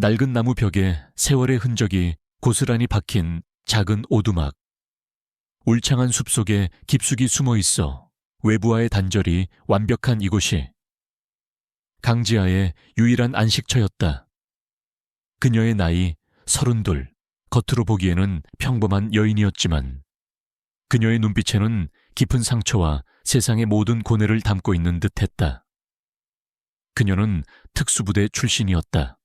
낡은 나무 벽에 세월의 흔적이 고스란히 박힌 작은 오두막. 울창한 숲속에 깊숙이 숨어 있어 외부와의 단절이 완벽한 이곳이 강지아의 유일한 안식처였다. 그녀의 나이 32, 겉으로 보기에는 평범한 여인이었지만 그녀의 눈빛에는 깊은 상처와 세상의 모든 고뇌를 담고 있는 듯했다. 그녀는 특수부대 출신이었다.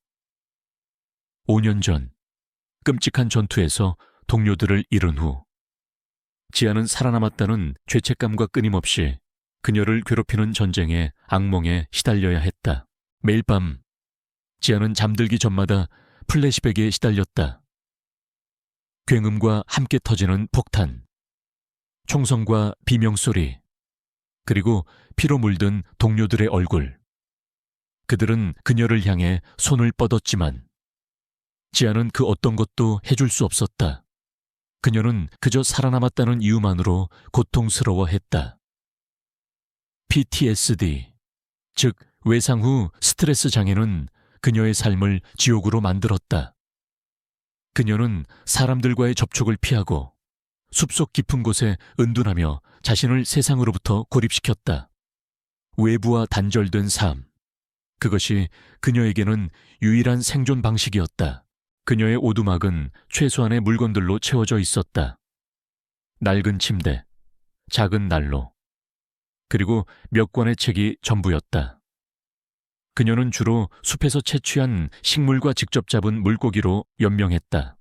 5년 전 끔찍한 전투에서 동료들을 잃은 후 지아는 살아남았다는 죄책감과 끊임없이 그녀를 괴롭히는 전쟁의 악몽에 시달려야 했다. 매일 밤 지아는 잠들기 전마다 플래시백에 시달렸다. 굉음과 함께 터지는 폭탄, 총성과 비명소리, 그리고 피로 물든 동료들의 얼굴. 그들은 그녀를 향해 손을 뻗었지만 지아는 그 어떤 것도 해줄 수 없었다. 그녀는 그저 살아남았다는 이유만으로 고통스러워했다. PTSD, 즉 외상 후 스트레스 장애는 그녀의 삶을 지옥으로 만들었다. 그녀는 사람들과의 접촉을 피하고 숲속 깊은 곳에 은둔하며 자신을 세상으로부터 고립시켰다. 외부와 단절된 삶, 그것이 그녀에게는 유일한 생존 방식이었다. 그녀의 오두막은 최소한의 물건들로 채워져 있었다. 낡은 침대, 작은 난로, 그리고 몇 권의 책이 전부였다. 그녀는 주로 숲에서 채취한 식물과 직접 잡은 물고기로 연명했다.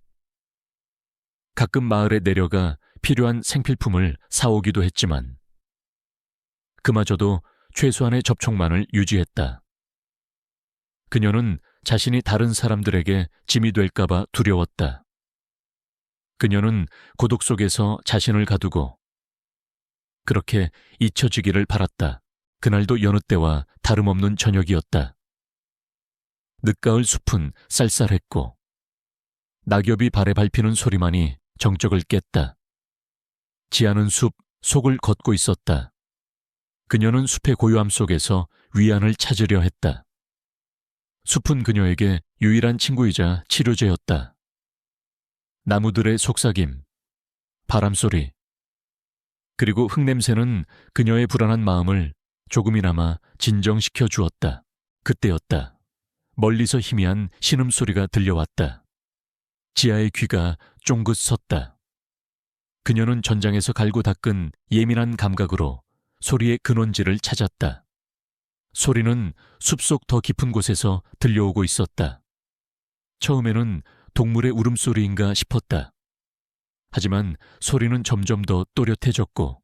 가끔 마을에 내려가 필요한 생필품을 사오기도 했지만 그마저도 최소한의 접촉만을 유지했다. 그녀는 자신이 다른 사람들에게 짐이 될까봐 두려웠다. 그녀는 고독 속에서 자신을 가두고 그렇게 잊혀지기를 바랐다. 그날도 여느 때와 다름없는 저녁이었다. 늦가을 숲은 쌀쌀했고 낙엽이 발에 밟히는 소리만이 정적을 깼다. 지아는 숲 속을 걷고 있었다. 그녀는 숲의 고요함 속에서 위안을 찾으려 했다. 숲은 그녀에게 유일한 친구이자 치료제였다. 나무들의 속삭임, 바람소리, 그리고 흙냄새는 그녀의 불안한 마음을 조금이나마 진정시켜 주었다. 그때였다. 멀리서 희미한 신음소리가 들려왔다. 지아의 귀가 쫑긋 섰다. 그녀는 전장에서 갈고 닦은 예민한 감각으로 소리의 근원지를 찾았다. 소리는 숲속 더 깊은 곳에서 들려오고 있었다. 처음에는 동물의 울음소리인가 싶었다. 하지만 소리는 점점 더 또렷해졌고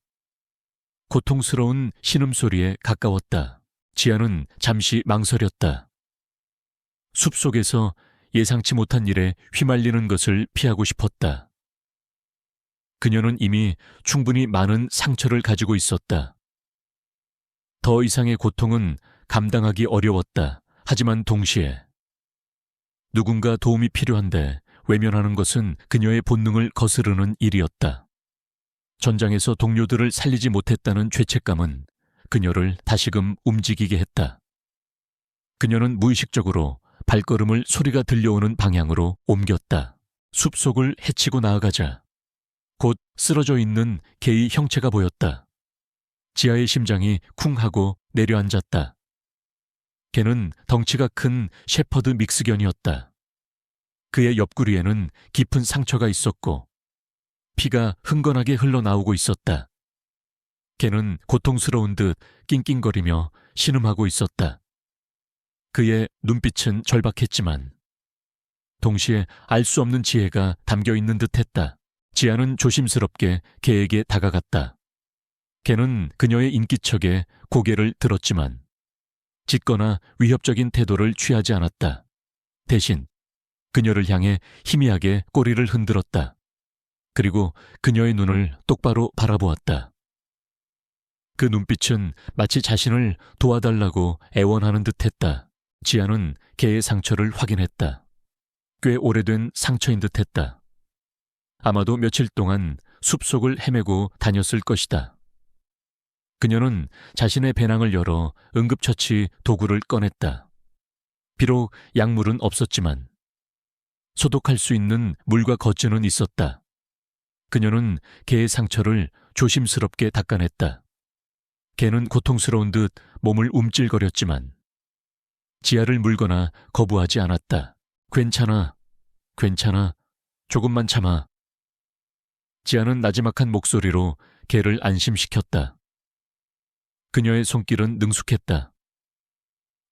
고통스러운 신음소리에 가까웠다. 지아는 잠시 망설였다. 숲속에서 예상치 못한 일에 휘말리는 것을 피하고 싶었다. 그녀는 이미 충분히 많은 상처를 가지고 있었다. 더 이상의 고통은 감당하기 어려웠다. 하지만 동시에 누군가 도움이 필요한데 외면하는 것은 그녀의 본능을 거스르는 일이었다. 전장에서 동료들을 살리지 못했다는 죄책감은 그녀를 다시금 움직이게 했다. 그녀는 무의식적으로 발걸음을 소리가 들려오는 방향으로 옮겼다. 숲속을 헤치고 나아가자 곧 쓰러져 있는 개의 형체가 보였다. 지아의 심장이 쿵 하고 내려앉았다. 개는 덩치가 큰 shepherd 믹스견이었다. 그의 옆구리에는 깊은 상처가 있었고 피가 흥건하게 흘러나오고 있었다. 개는 고통스러운 듯 낑낑거리며 신음하고 있었다. 그의 눈빛은 절박했지만 동시에 알 수 없는 지혜가 담겨있는 듯했다. 지아는 조심스럽게 개에게 다가갔다. 개는 그녀의 인기척에 고개를 들었지만 짖거나 위협적인 태도를 취하지 않았다. 대신 그녀를 향해 희미하게 꼬리를 흔들었다. 그리고 그녀의 눈을 똑바로 바라보았다. 그 눈빛은 마치 자신을 도와달라고 애원하는 듯했다. 지아는 개의 상처를 확인했다. 꽤 오래된 상처인 듯했다. 아마도 며칠 동안 숲속을 헤매고 다녔을 것이다. 그녀는 자신의 배낭을 열어 응급처치 도구를 꺼냈다. 비록 약물은 없었지만 소독할 수 있는 물과 겉즈는 있었다. 그녀는 개의 상처를 조심스럽게 닦아냈다. 개는 고통스러운 듯 몸을 움찔거렸지만 지아를 물거나 거부하지 않았다. 괜찮아, 괜찮아, 조금만 참아. 지아는 나지막한 목소리로 개를 안심시켰다. 그녀의 손길은 능숙했다.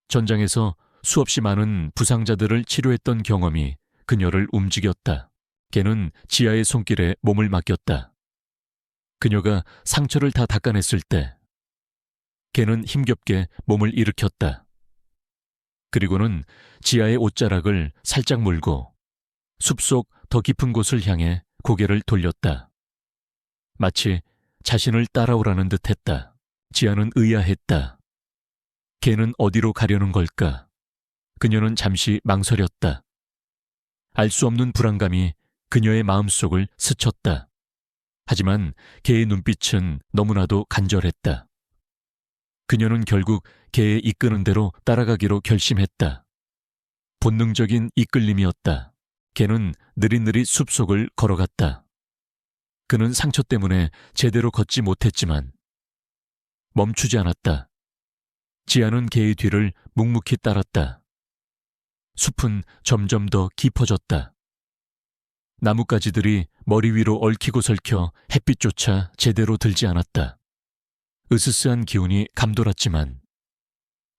전장에서 수없이 많은 부상자들을 치료했던 경험이 그녀를 움직였다. 개는 지아의 손길에 몸을 맡겼다. 그녀가 상처를 다 닦아냈을 때 개는 힘겹게 몸을 일으켰다. 그리고는 지아의 옷자락을 살짝 물고 숲속 더 깊은 곳을 향해 고개를 돌렸다. 마치 자신을 따라오라는 듯했다. 지아는 의아했다. 개는 어디로 가려는 걸까? 그녀는 잠시 망설였다. 알 수 없는 불안감이 그녀의 마음속을 스쳤다. 하지만 개의 눈빛은 너무나도 간절했다. 그녀는 결국 개의 이끄는 대로 따라가기로 결심했다. 본능적인 이끌림이었다. 개는 느릿느릿 숲속을 걸어갔다. 그는 상처 때문에 제대로 걷지 못했지만 멈추지 않았다. 지아는 개의 뒤를 묵묵히 따랐다. 숲은 점점 더 깊어졌다. 나뭇가지들이 머리 위로 얽히고 설켜 햇빛조차 제대로 들지 않았다. 으스스한 기운이 감돌았지만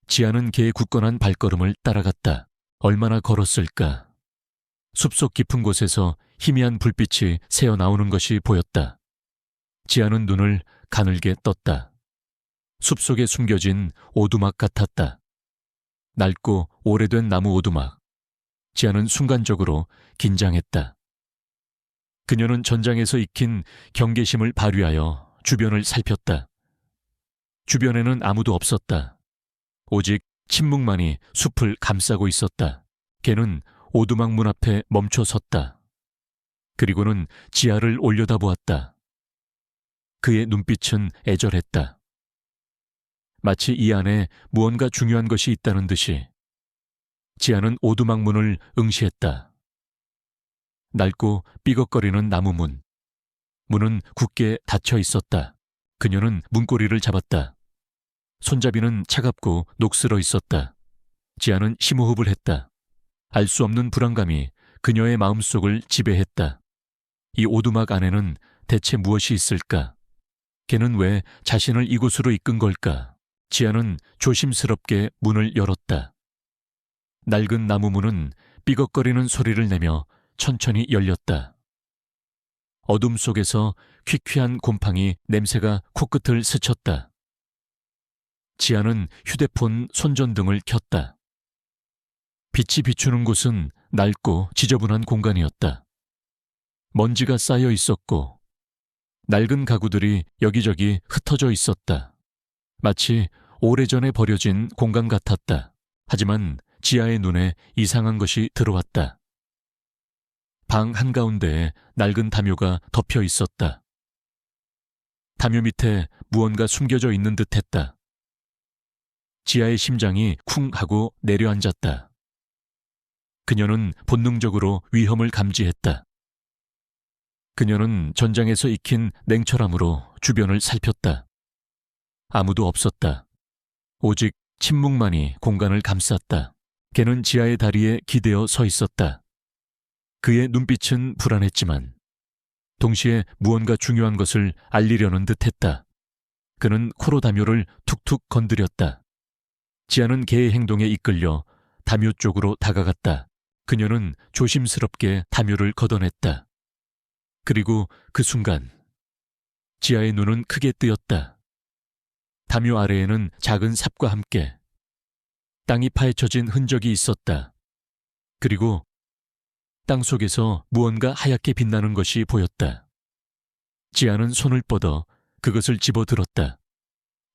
지아는 개의 굳건한 발걸음을 따라갔다. 얼마나 걸었을까? 숲속 깊은 곳에서 희미한 불빛이 새어나오는 것이 보였다. 지아는 눈을 가늘게 떴다. 숲속에 숨겨진 오두막 같았다. 낡고 오래된 나무 오두막. 지아는 순간적으로 긴장했다. 그녀는 전장에서 익힌 경계심을 발휘하여 주변을 살폈다. 주변에는 아무도 없었다. 오직 침묵만이 숲을 감싸고 있었다. 개는 오두막 문 앞에 멈춰 섰다. 그리고는 지아를 올려다보았다. 그의 눈빛은 애절했다. 마치 이 안에 무언가 중요한 것이 있다는 듯이 지아는 오두막 문을 응시했다. 낡고 삐걱거리는 나무 문. 문은 굳게 닫혀 있었다. 그녀는 문고리를 잡았다. 손잡이는 차갑고 녹슬어 있었다. 지아는 심호흡을 했다. 알 수 없는 불안감이 그녀의 마음속을 지배했다. 이 오두막 안에는 대체 무엇이 있을까? 걔는 왜 자신을 이곳으로 이끈 걸까? 지아는 조심스럽게 문을 열었다. 낡은 나무 문은 삐걱거리는 소리를 내며 천천히 열렸다. 어둠 속에서 퀴퀴한 곰팡이 냄새가 코끝을 스쳤다. 지아는 휴대폰 손전등을 켰다. 빛이 비추는 곳은 낡고 지저분한 공간이었다. 먼지가 쌓여 있었고 낡은 가구들이 여기저기 흩어져 있었다. 마치 오래전에 버려진 공간 같았다. 하지만 지아의 눈에 이상한 것이 들어왔다. 방 한가운데에 낡은 담요가 덮여 있었다. 담요 밑에 무언가 숨겨져 있는 듯했다. 지아의 심장이 쿵 하고 내려앉았다. 그녀는 본능적으로 위험을 감지했다. 그녀는 전장에서 익힌 냉철함으로 주변을 살폈다. 아무도 없었다. 오직 침묵만이 공간을 감쌌다. 걔는 지아의 다리에 기대어 서 있었다. 그의 눈빛은 불안했지만 동시에 무언가 중요한 것을 알리려는 듯했다. 그는 코로 담요를 툭툭 건드렸다. 지아는 개의 행동에 이끌려 담요 쪽으로 다가갔다. 그녀는 조심스럽게 담요를 걷어냈다. 그리고 그 순간 지아의 눈은 크게 뜨였다. 담요 아래에는 작은 삽과 함께 땅이 파헤쳐진 흔적이 있었다. 그리고 땅 속에서 무언가 하얗게 빛나는 것이 보였다. 지아는 손을 뻗어 그것을 집어들었다.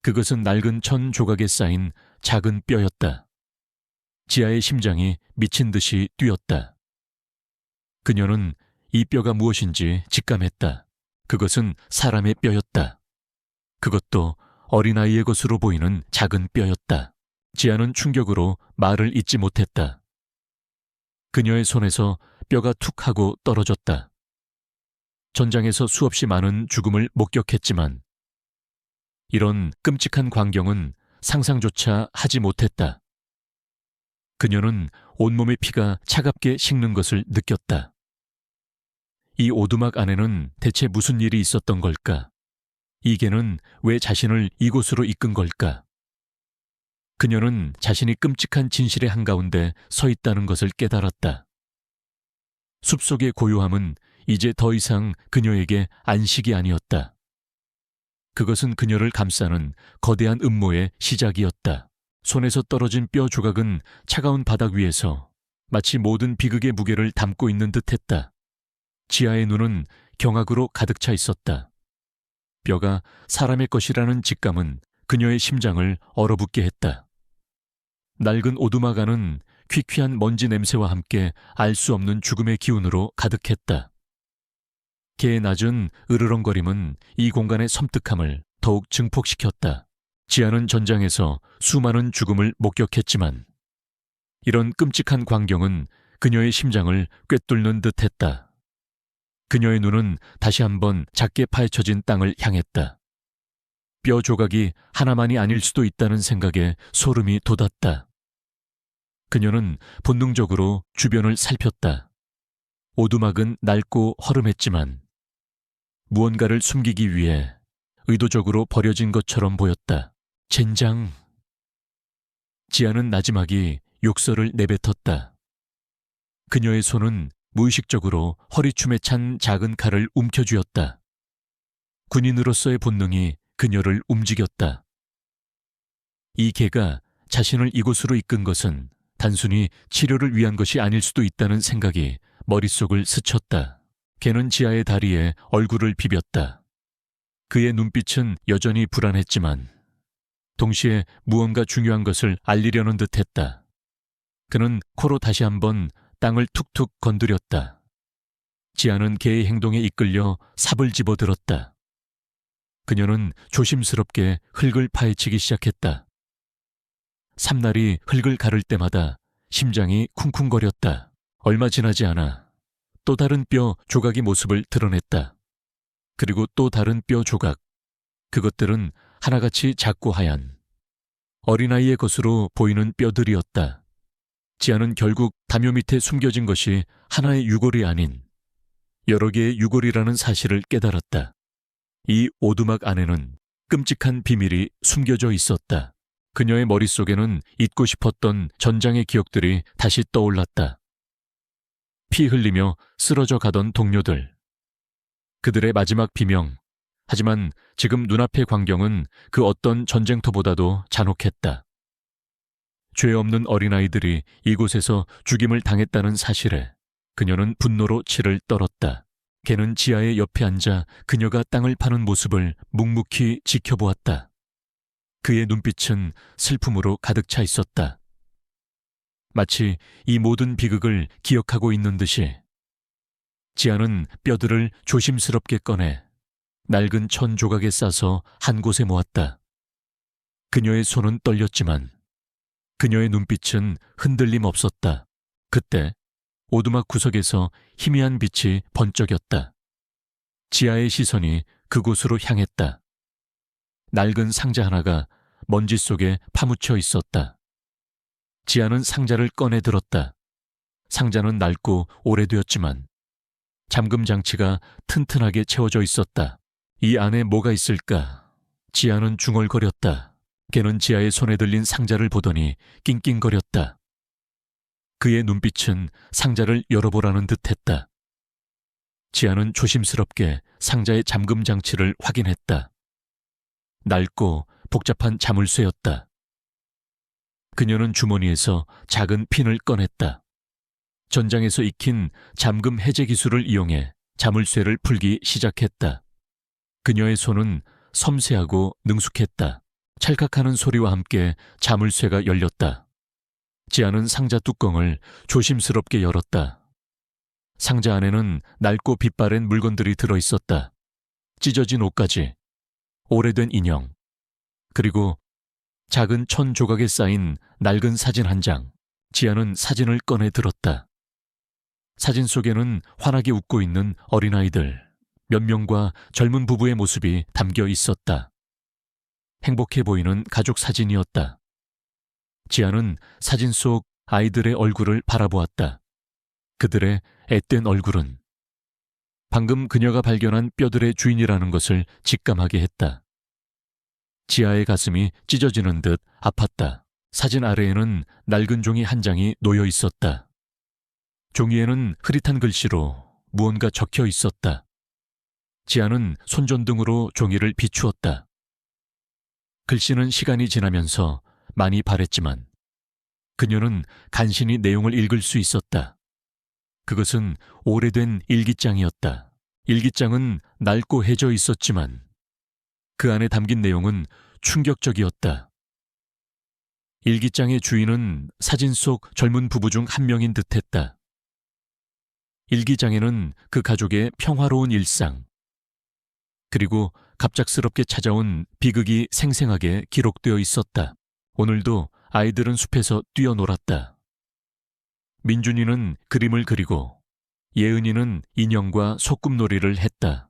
그것은 낡은 천 조각에 쌓인 작은 뼈였다. 지아의 심장이 미친 듯이 뛰었다. 그녀는 이 뼈가 무엇인지 직감했다. 그것은 사람의 뼈였다. 그것도 어린아이의 것으로 보이는 작은 뼈였다. 지아는 충격으로 말을 잇지 못했다. 그녀의 손에서 뼈가 툭 하고 떨어졌다. 전장에서 수없이 많은 죽음을 목격했지만 이런 끔찍한 광경은 상상조차 하지 못했다. 그녀는 온몸의 피가 차갑게 식는 것을 느꼈다. 이 오두막 안에는 대체 무슨 일이 있었던 걸까? 이 개는 왜 자신을 이곳으로 이끈 걸까? 그녀는 자신이 끔찍한 진실의 한가운데 서 있다는 것을 깨달았다. 숲속의 고요함은 이제 더 이상 그녀에게 안식이 아니었다. 그것은 그녀를 감싸는 거대한 음모의 시작이었다. 손에서 떨어진 뼈 조각은 차가운 바닥 위에서 마치 모든 비극의 무게를 담고 있는 듯했다. 지아의 눈은 경악으로 가득 차 있었다. 뼈가 사람의 것이라는 직감은 그녀의 심장을 얼어붙게 했다. 낡은 오두막 안은 퀴퀴한 먼지 냄새와 함께 알 수 없는 죽음의 기운으로 가득했다. 개의 낮은 으르렁거림은 이 공간의 섬뜩함을 더욱 증폭시켰다. 지아는 전장에서 수많은 죽음을 목격했지만 이런 끔찍한 광경은 그녀의 심장을 꿰뚫는 듯했다. 그녀의 눈은 다시 한번 작게 파헤쳐진 땅을 향했다. 뼈 조각이 하나만이 아닐 수도 있다는 생각에 소름이 돋았다. 그녀는 본능적으로 주변을 살폈다. 오두막은 낡고 허름했지만 무언가를 숨기기 위해 의도적으로 버려진 것처럼 보였다. 젠장. 지아는 나지막이 욕설을 내뱉었다. 그녀의 손은 무의식적으로 허리춤에 찬 작은 칼을 움켜쥐었다. 군인으로서의 본능이 그녀를 움직였다. 이 개가 자신을 이곳으로 이끈 것은 단순히 치료를 위한 것이 아닐 수도 있다는 생각이 머릿속을 스쳤다. 개는 지아의 다리에 얼굴을 비볐다. 그의 눈빛은 여전히 불안했지만 동시에 무언가 중요한 것을 알리려는 듯했다. 그는 코로 다시 한번 땅을 툭툭 건드렸다. 지아는 개의 행동에 이끌려 삽을 집어들었다. 그녀는 조심스럽게 흙을 파헤치기 시작했다. 삼날이 흙을 가를 때마다 심장이 쿵쿵거렸다. 얼마 지나지 않아 또 다른 뼈 조각이 모습을 드러냈다. 그리고 또 다른 뼈 조각. 그것들은 하나같이 작고 하얀 어린아이의 것으로 보이는 뼈들이었다. 지아는 결국 담요 밑에 숨겨진 것이 하나의 유골이 아닌 여러 개의 유골이라는 사실을 깨달았다. 이 오두막 안에는 끔찍한 비밀이 숨겨져 있었다. 그녀의 머릿속에는 잊고 싶었던 전장의 기억들이 다시 떠올랐다. 피 흘리며 쓰러져 가던 동료들. 그들의 마지막 비명. 하지만 지금 눈앞의 광경은 그 어떤 전쟁터보다도 잔혹했다. 죄 없는 어린아이들이 이곳에서 죽임을 당했다는 사실에 그녀는 분노로 치를 떨었다. 개는 지아의 옆에 앉아 그녀가 땅을 파는 모습을 묵묵히 지켜보았다. 그의 눈빛은 슬픔으로 가득 차 있었다. 마치 이 모든 비극을 기억하고 있는 듯이. 지아는 뼈들을 조심스럽게 꺼내 낡은 천 조각에 싸서 한 곳에 모았다. 그녀의 손은 떨렸지만 그녀의 눈빛은 흔들림 없었다. 그때 오두막 구석에서 희미한 빛이 번쩍였다. 지아의 시선이 그곳으로 향했다. 낡은 상자 하나가 먼지 속에 파묻혀 있었다. 지아는 상자를 꺼내 들었다. 상자는 낡고 오래되었지만 잠금 장치가 튼튼하게 채워져 있었다. 이 안에 뭐가 있을까? 지아는 중얼거렸다. 개는 지아의 손에 들린 상자를 보더니 낑낑거렸다. 그의 눈빛은 상자를 열어보라는 듯했다. 지아는 조심스럽게 상자의 잠금 장치를 확인했다. 낡고 복잡한 자물쇠였다. 그녀는 주머니에서 작은 핀을 꺼냈다. 전장에서 익힌 잠금 해제 기술을 이용해 자물쇠를 풀기 시작했다. 그녀의 손은 섬세하고 능숙했다. 찰칵하는 소리와 함께 자물쇠가 열렸다. 지아는 상자 뚜껑을 조심스럽게 열었다. 상자 안에는 낡고 빛바랜 물건들이 들어있었다. 찢어진 옷가지, 오래된 인형, 그리고 작은 천 조각에 쌓인 낡은 사진 한 장. 지아는 사진을 꺼내 들었다. 사진 속에는 환하게 웃고 있는 어린아이들 몇 명과 젊은 부부의 모습이 담겨 있었다. 행복해 보이는 가족 사진이었다. 지아는 사진 속 아이들의 얼굴을 바라보았다. 그들의 앳된 얼굴은 방금 그녀가 발견한 뼈들의 주인이라는 것을 직감하게 했다. 지아의 가슴이 찢어지는 듯 아팠다. 사진 아래에는 낡은 종이 한 장이 놓여 있었다. 종이에는 흐릿한 글씨로 무언가 적혀 있었다. 지아는 손전등으로 종이를 비추었다. 글씨는 시간이 지나면서 많이 바랬지만 그녀는 간신히 내용을 읽을 수 있었다. 그것은 오래된 일기장이었다. 일기장은 낡고 해져 있었지만 그 안에 담긴 내용은 충격적이었다. 일기장의 주인은 사진 속 젊은 부부 중 한 명인 듯했다. 일기장에는 그 가족의 평화로운 일상, 그리고 갑작스럽게 찾아온 비극이 생생하게 기록되어 있었다. 오늘도 아이들은 숲에서 뛰어놀았다. 민준이는 그림을 그리고 예은이는 인형과 소꿉놀이를 했다.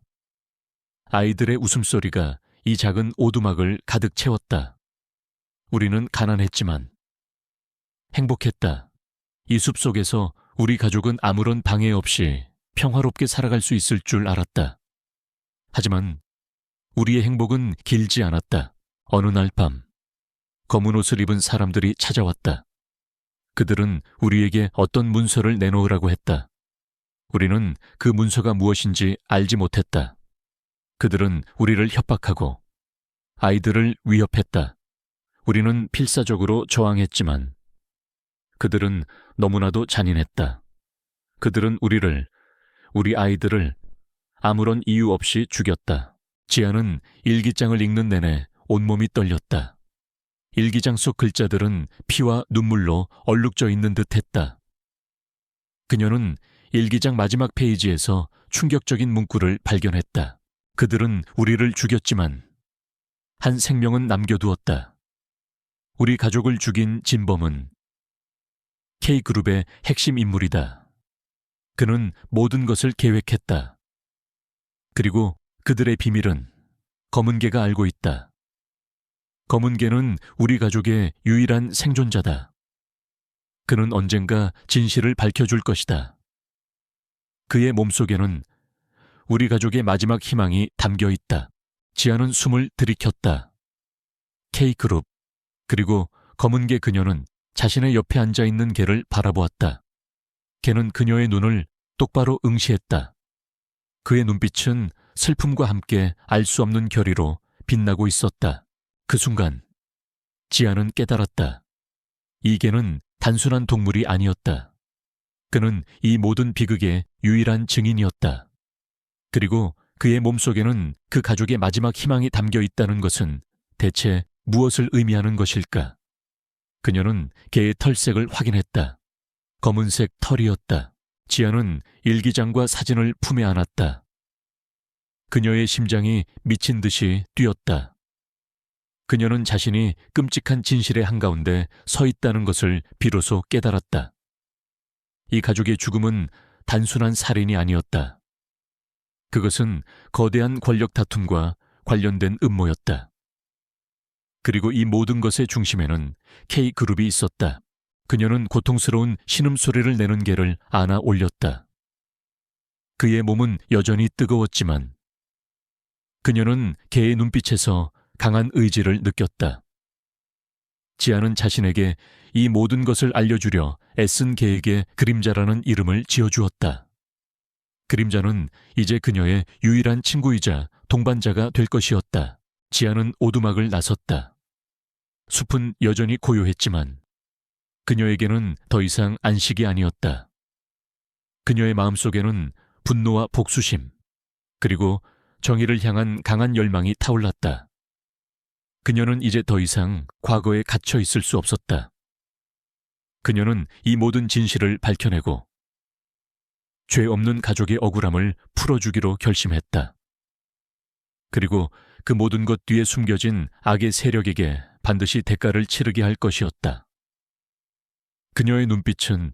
아이들의 웃음소리가 이 작은 오두막을 가득 채웠다. 우리는 가난했지만 행복했다. 이 숲 속에서 우리 가족은 아무런 방해 없이 평화롭게 살아갈 수 있을 줄 알았다. 하지만 우리의 행복은 길지 않았다. 어느 날 밤, 검은 옷을 입은 사람들이 찾아왔다. 그들은 우리에게 어떤 문서를 내놓으라고 했다. 우리는 그 문서가 무엇인지 알지 못했다. 그들은 우리를 협박하고 아이들을 위협했다. 우리는 필사적으로 저항했지만 그들은 너무나도 잔인했다. 그들은 우리 아이들을 아무런 이유 없이 죽였다. 지아는 일기장을 읽는 내내 온몸이 떨렸다. 일기장 속 글자들은 피와 눈물로 얼룩져 있는 듯했다. 그녀는 일기장 마지막 페이지에서 충격적인 문구를 발견했다. 그들은 우리를 죽였지만 한 생명은 남겨두었다. 우리 가족을 죽인 진범은 K그룹의 핵심 인물이다. 그는 모든 것을 계획했다. 그리고 그들의 비밀은 검은 개가 알고 있다. 검은 개는 우리 가족의 유일한 생존자다. 그는 언젠가 진실을 밝혀줄 것이다. 그의 몸속에는 우리 가족의 마지막 희망이 담겨 있다. 지아는 숨을 들이켰다. K그룹, 그리고 검은 개 그녀는 자신의 옆에 앉아있는 개를 바라보았다. 개는 그녀의 눈을 똑바로 응시했다. 그의 눈빛은 슬픔과 함께 알 수 없는 결의로 빛나고 있었다. 그 순간 지아는 깨달았다. 이 개는 단순한 동물이 아니었다. 그는 이 모든 비극의 유일한 증인이었다. 그리고 그의 몸속에는 그 가족의 마지막 희망이 담겨 있다는 것은 대체 무엇을 의미하는 것일까? 그녀는 개의 털색을 확인했다. 검은색 털이었다. 지아는 일기장과 사진을 품에 안았다. 그녀의 심장이 미친 듯이 뛰었다. 그녀는 자신이 끔찍한 진실의 한가운데 서 있다는 것을 비로소 깨달았다. 이 가족의 죽음은 단순한 살인이 아니었다. 그것은 거대한 권력 다툼과 관련된 음모였다. 그리고 이 모든 것의 중심에는 K그룹이 있었다. 그녀는 고통스러운 신음소리를 내는 개를 안아 올렸다. 그의 몸은 여전히 뜨거웠지만 그녀는 개의 눈빛에서 강한 의지를 느꼈다. 지아는 자신에게 이 모든 것을 알려주려 애쓴 개에게 그림자라는 이름을 지어주었다. 그림자는 이제 그녀의 유일한 친구이자 동반자가 될 것이었다. 지아는 오두막을 나섰다. 숲은 여전히 고요했지만 그녀에게는 더 이상 안식이 아니었다. 그녀의 마음속에는 분노와 복수심, 그리고 정의를 향한 강한 열망이 타올랐다. 그녀는 이제 더 이상 과거에 갇혀 있을 수 없었다. 그녀는 이 모든 진실을 밝혀내고 죄 없는 가족의 억울함을 풀어주기로 결심했다. 그리고 그 모든 것 뒤에 숨겨진 악의 세력에게 반드시 대가를 치르게 할 것이었다. 그녀의 눈빛은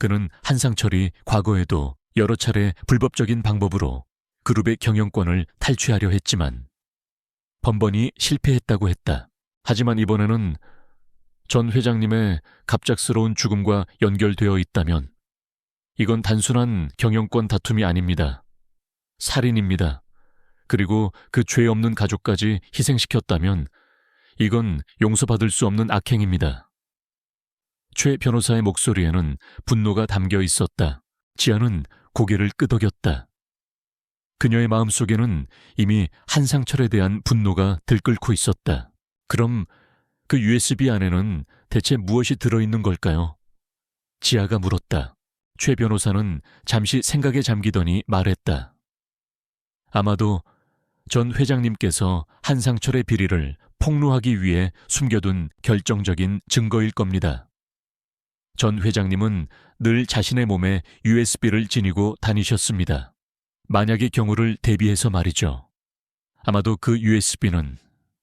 그는 한상철이 과거에도 여러 차례 불법적인 방법으로 그룹의 경영권을 탈취하려 했지만 번번이 실패했다고 했다. 하지만 이번에는 전 회장님의 갑작스러운 죽음과 연결되어 있다면 이건 단순한 경영권 다툼이 아닙니다. 살인입니다. 그리고 그 죄 없는 가족까지 희생시켰다면 이건 용서받을 수 없는 악행입니다. 최 변호사의 목소리에는 분노가 담겨 있었다. 지아는 고개를 끄덕였다. 그녀의 마음속에는 이미 한상철에 대한 분노가 들끓고 있었다. 그럼 그 USB 안에는 대체 무엇이 들어있는 걸까요? 지아가 물었다. 최 변호사는 잠시 생각에 잠기더니 말했다. 아마도 전 회장님께서 한상철의 비리를 폭로하기 위해 숨겨둔 결정적인 증거일 겁니다. 전 회장님은 늘 자신의 몸에 USB를 지니고 다니셨습니다. 만약의 경우를 대비해서 말이죠. 아마도 그 USB는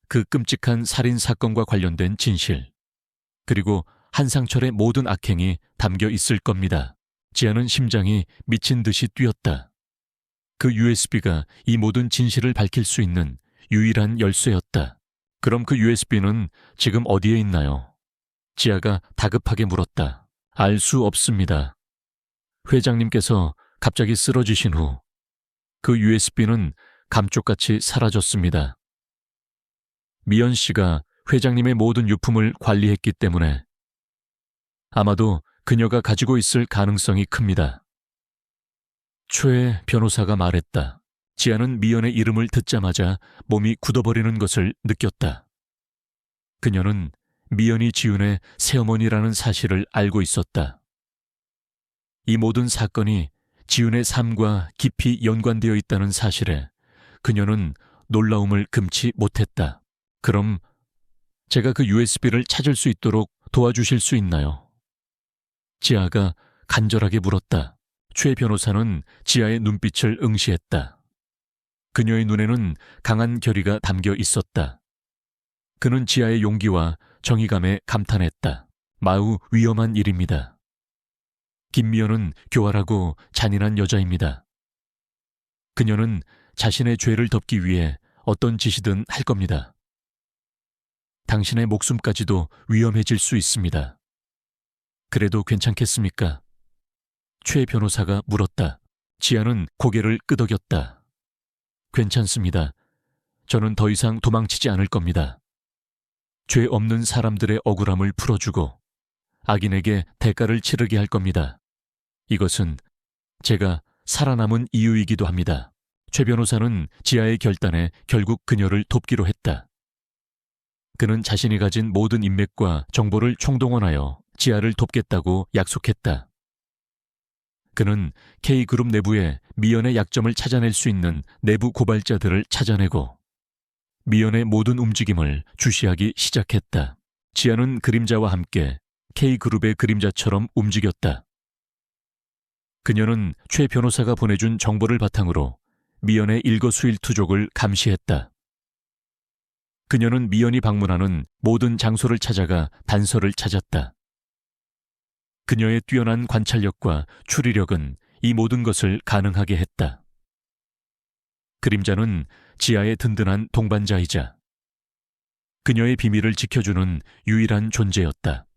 그 끔찍한 살인 사건과 관련된 진실, 그리고 한상철의 모든 악행이 담겨 있을 겁니다. 지아는 심장이 미친 듯이 뛰었다. 그 USB가 이 모든 진실을 밝힐 수 있는 유일한 열쇠였다. 그럼 그 USB는 지금 어디에 있나요? 지아가 다급하게 물었다. 알 수 없습니다. 회장님께서 갑자기 쓰러지신 후 그 USB는 감쪽같이 사라졌습니다. 미연 씨가 회장님의 모든 유품을 관리했기 때문에 아마도 그녀가 가지고 있을 가능성이 큽니다. 최 변호사가 말했다. 지아는 미연의 이름을 듣자마자 몸이 굳어버리는 것을 느꼈다. 그녀는 미연이 지훈의 새어머니라는 사실을 알고 있었다. 이 모든 사건이 지훈의 삶과 깊이 연관되어 있다는 사실에 그녀는 놀라움을 금치 못했다. 그럼 제가 그 USB를 찾을 수 있도록 도와주실 수 있나요? 지아가 간절하게 물었다. 최 변호사는 지아의 눈빛을 응시했다. 그녀의 눈에는 강한 결의가 담겨 있었다. 그는 지아의 용기와 정의감에 감탄했다. 마우 위험한 일입니다. 김미연은 교활하고 잔인한 여자입니다. 그녀는 자신의 죄를 덮기 위해 어떤 짓이든 할 겁니다. 당신의 목숨까지도 위험해질 수 있습니다. 그래도 괜찮겠습니까? 최 변호사가 물었다. 지아는 고개를 끄덕였다. 괜찮습니다. 저는 더 이상 도망치지 않을 겁니다. 죄 없는 사람들의 억울함을 풀어주고 악인에게 대가를 치르게 할 겁니다. 이것은 제가 살아남은 이유이기도 합니다. 최 변호사는 지아의 결단에 결국 그녀를 돕기로 했다. 그는 자신이 가진 모든 인맥과 정보를 총동원하여 지아를 돕겠다고 약속했다. 그는 K그룹 내부에 미연의 약점을 찾아낼 수 있는 내부 고발자들을 찾아내고 미연의 모든 움직임을 주시하기 시작했다. 지아는 그림자와 함께 K그룹의 그림자처럼 움직였다. 그녀는 최 변호사가 보내준 정보를 바탕으로 미연의 일거수일투족을 감시했다. 그녀는 미연이 방문하는 모든 장소를 찾아가 단서를 찾았다. 그녀의 뛰어난 관찰력과 추리력은 이 모든 것을 가능하게 했다. 그림자는 지아의 든든한 동반자이자 그녀의 비밀을 지켜주는 유일한 존재였다.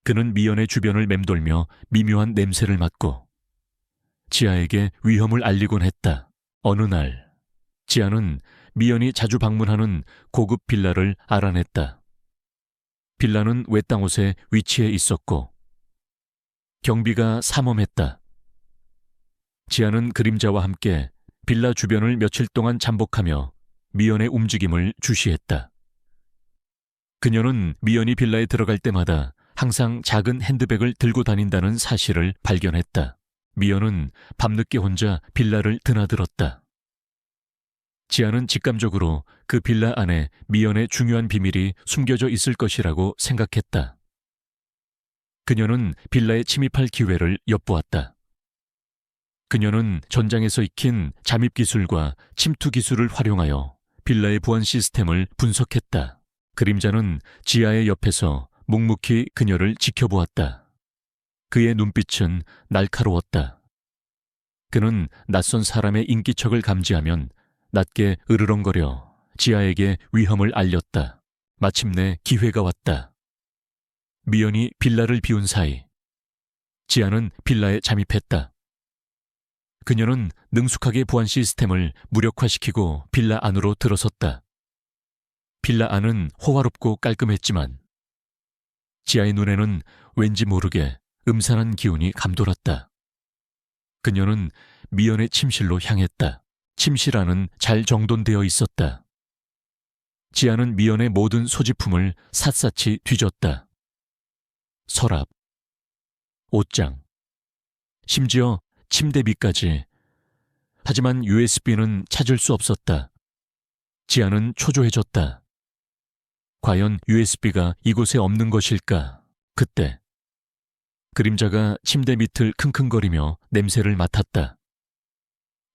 그는 미연의 주변을 맴돌며 미묘한 냄새를 맡고 지아에게 위험을 알리곤 했다. 어느 날 지아는 미연이 자주 방문하는 고급 빌라를 알아냈다. 빌라는 외딴 곳에 위치해 있었고 경비가 삼엄했다. 지아는 그림자와 함께 빌라 주변을 며칠 동안 잠복하며 미연의 움직임을 주시했다. 그녀는 미연이 빌라에 들어갈 때마다 항상 작은 핸드백을 들고 다닌다는 사실을 발견했다. 미연은 밤늦게 혼자 빌라를 드나들었다. 지아는 직감적으로 그 빌라 안에 미연의 중요한 비밀이 숨겨져 있을 것이라고 생각했다. 그녀는 빌라에 침입할 기회를 엿보았다. 그녀는 전장에서 익힌 잠입 기술과 침투 기술을 활용하여 빌라의 보안 시스템을 분석했다. 그림자는 지아의 옆에서 묵묵히 그녀를 지켜보았다. 그의 눈빛은 날카로웠다. 그는 낯선 사람의 인기척을 감지하면 낮게 으르렁거려 지아에게 위험을 알렸다. 마침내 기회가 왔다. 미연이 빌라를 비운 사이 지아는 빌라에 잠입했다. 그녀는 능숙하게 보안 시스템을 무력화시키고 빌라 안으로 들어섰다. 빌라 안은 호화롭고 깔끔했지만 지아의 눈에는 왠지 모르게 음산한 기운이 감돌았다. 그녀는 미연의 침실로 향했다. 침실 안은 잘 정돈되어 있었다. 지아는 미연의 모든 소지품을 샅샅이 뒤졌다. 서랍, 옷장, 심지어 침대 밑까지. 하지만 USB는 찾을 수 없었다. 지아는 초조해졌다. 과연 USB가 이곳에 없는 것일까? 그때 그림자가 침대 밑을 킁킁거리며 냄새를 맡았다.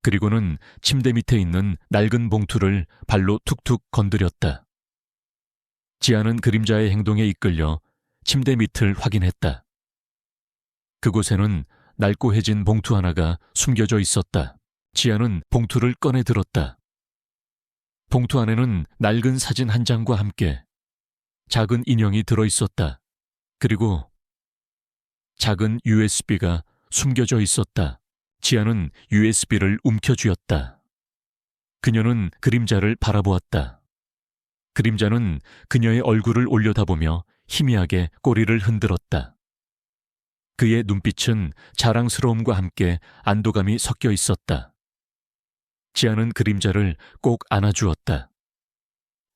그리고는 침대 밑에 있는 낡은 봉투를 발로 툭툭 건드렸다. 지아는 그림자의 행동에 이끌려 침대 밑을 확인했다. 그곳에는 낡고해진 봉투 하나가 숨겨져 있었다. 지아는 봉투를 꺼내 들었다. 봉투 안에는 낡은 사진 한 장과 함께 작은 인형이 들어있었다. 그리고 작은 USB가 숨겨져 있었다. 지아는 USB를 움켜쥐었다. 그녀는 그림자를 바라보았다. 그림자는 그녀의 얼굴을 올려다보며 희미하게 꼬리를 흔들었다. 그의 눈빛은 자랑스러움과 함께 안도감이 섞여 있었다. 지아는 그림자를 꼭 안아주었다.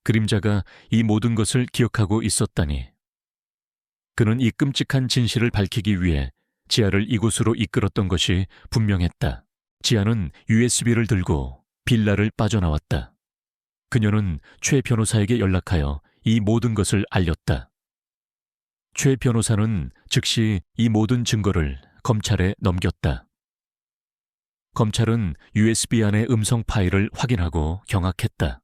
그림자가 이 모든 것을 기억하고 있었다니. 그는 이 끔찍한 진실을 밝히기 위해 지아를 이곳으로 이끌었던 것이 분명했다. 지아는 USB를 들고 빌라를 빠져나왔다. 그녀는 최 변호사에게 연락하여 이 모든 것을 알렸다. 최 변호사는 즉시 이 모든 증거를 검찰에 넘겼다. 검찰은 USB 안의 음성 파일을 확인하고 경악했다.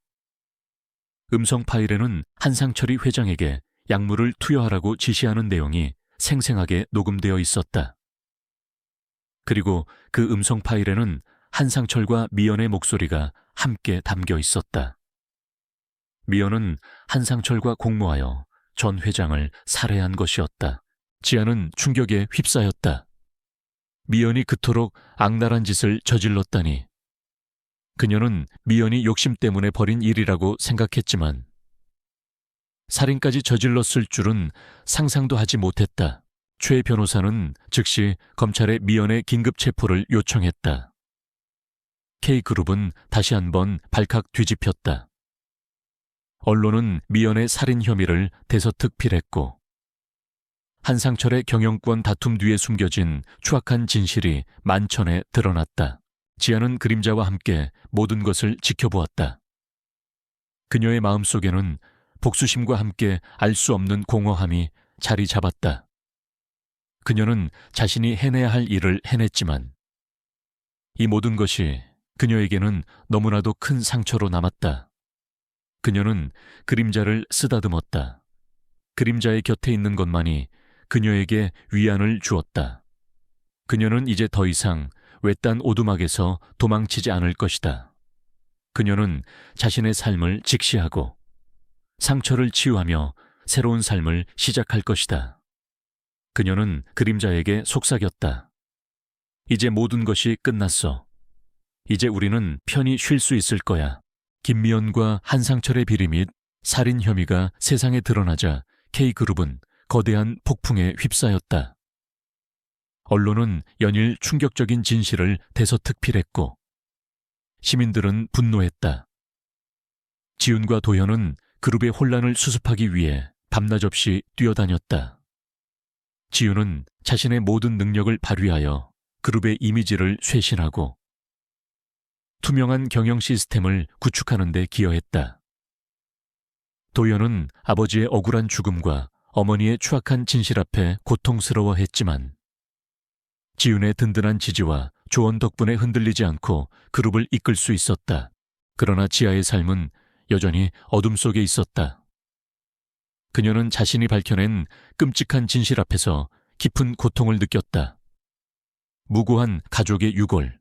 음성 파일에는 한상철이 회장에게 약물을 투여하라고 지시하는 내용이 생생하게 녹음되어 있었다. 그리고 그 음성 파일에는 한상철과 미연의 목소리가 함께 담겨 있었다. 미연은 한상철과 공모하여 전 회장을 살해한 것이었다. 지아는 충격에 휩싸였다. 미연이 그토록 악랄한 짓을 저질렀다니. 그녀는 미연이 욕심 때문에 벌인 일이라고 생각했지만 살인까지 저질렀을 줄은 상상도 하지 못했다. 최 변호사는 즉시 검찰에 미연의 긴급 체포를 요청했다. K그룹은 다시 한번 발칵 뒤집혔다. 언론은 미연의 살인 혐의를 대서특필했고 한상철의 경영권 다툼 뒤에 숨겨진 추악한 진실이 만천에 드러났다. 지아는 그림자와 함께 모든 것을 지켜보았다. 그녀의 마음속에는 복수심과 함께 알 수 없는 공허함이 자리 잡았다. 그녀는 자신이 해내야 할 일을 해냈지만 이 모든 것이 그녀에게는 너무나도 큰 상처로 남았다. 그녀는 그림자를 쓰다듬었다. 그림자의 곁에 있는 것만이 그녀에게 위안을 주었다. 그녀는 이제 더 이상 외딴 오두막에서 도망치지 않을 것이다. 그녀는 자신의 삶을 직시하고 상처를 치유하며 새로운 삶을 시작할 것이다. 그녀는 그림자에게 속삭였다. 이제 모든 것이 끝났어. 이제 우리는 편히 쉴 수 있을 거야. 김미연과 한상철의 비리 및 살인 혐의가 세상에 드러나자 K그룹은 거대한 폭풍에 휩싸였다. 언론은 연일 충격적인 진실을 대서특필했고 시민들은 분노했다. 지훈과 도현은 그룹의 혼란을 수습하기 위해 밤낮 없이 뛰어다녔다. 지훈은 자신의 모든 능력을 발휘하여 그룹의 이미지를 쇄신하고 투명한 경영 시스템을 구축하는 데 기여했다. 도연은 아버지의 억울한 죽음과 어머니의 추악한 진실 앞에 고통스러워했지만 지훈의 든든한 지지와 조언 덕분에 흔들리지 않고 그룹을 이끌 수 있었다. 그러나 지아의 삶은 여전히 어둠 속에 있었다. 그녀는 자신이 밝혀낸 끔찍한 진실 앞에서 깊은 고통을 느꼈다. 무고한 가족의 유골,